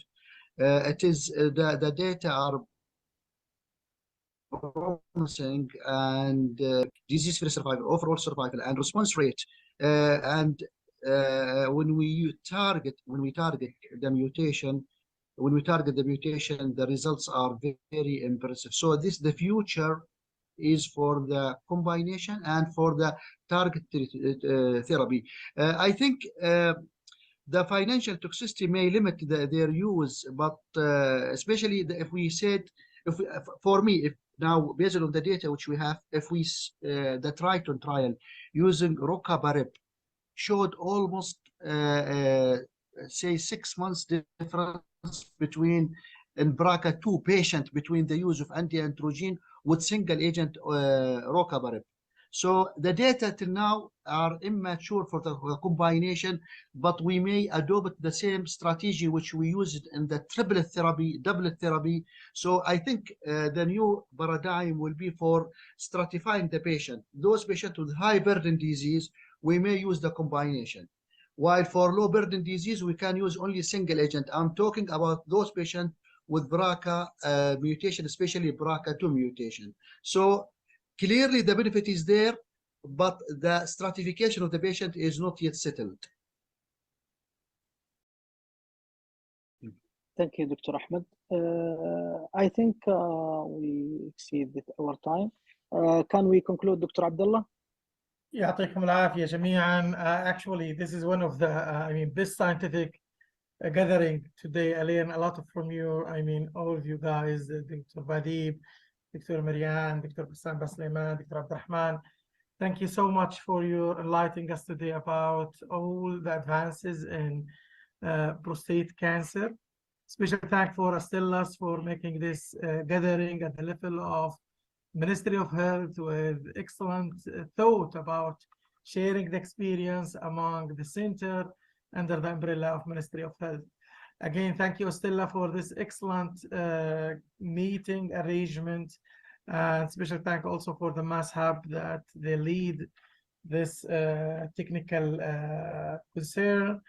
It is the data are promising, and disease-free survival, overall survival, and response rate. And when we target the mutation, the results are very impressive. So the future is for the combination and for the targeted therapy. I think the financial toxicity may limit their use, but especially if we said, for me, if now based on the data which we have, if we the Triton trial using rucaparib showed almost say 6 months difference between in BRCA2 patient between the use of anti-androgen with single agent rucaparib. So the data till now are immature for the combination, but we may adopt the same strategy which we used in the triplet therapy, doublet therapy. So I think the new paradigm will be for stratifying the patient. Those patients with high burden disease, we may use the combination. While for low burden disease, we can use only single agent. I'm talking about those patients with BRCA mutation, especially BRCA2 mutation. So clearly the benefit is there, but the stratification of the patient is not yet settled. Thank you, Dr. Ahmed. I think we exceeded our time. Can we conclude, Dr. Abdullah? يعطيكم العافية جميعا. Actually, this is one of the best scientific gathering today. I learned a lot from you. All of you guys, Dr. Badib, Dr. Marianne, Dr. Bassam Basleiman, Dr. Abdurrahman. Thank you so much for your enlightening us today about all the advances in prostate cancer. Special thank for Astellas for making this gathering at the level of Ministry of Health with excellent thought about sharing the experience among the center under the umbrella of Ministry of Health. Again, thank you, Stella, for this excellent meeting arrangement. And special thank also for the Mass Hub that they lead this technical concern.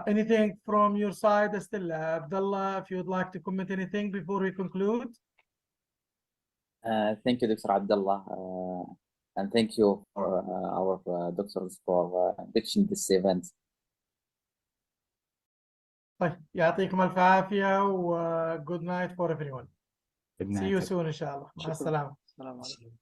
Anything from your side, Stella? Abdullah, if you would like to comment anything before we conclude? Thank you, Dr. Abdullah, and thank you for our doctors for pitching this event. طيب يعطيكم الف عافيه و good night for everyone. Good night. See you soon ان شاء الله. مع السلامه. السلام عليكم.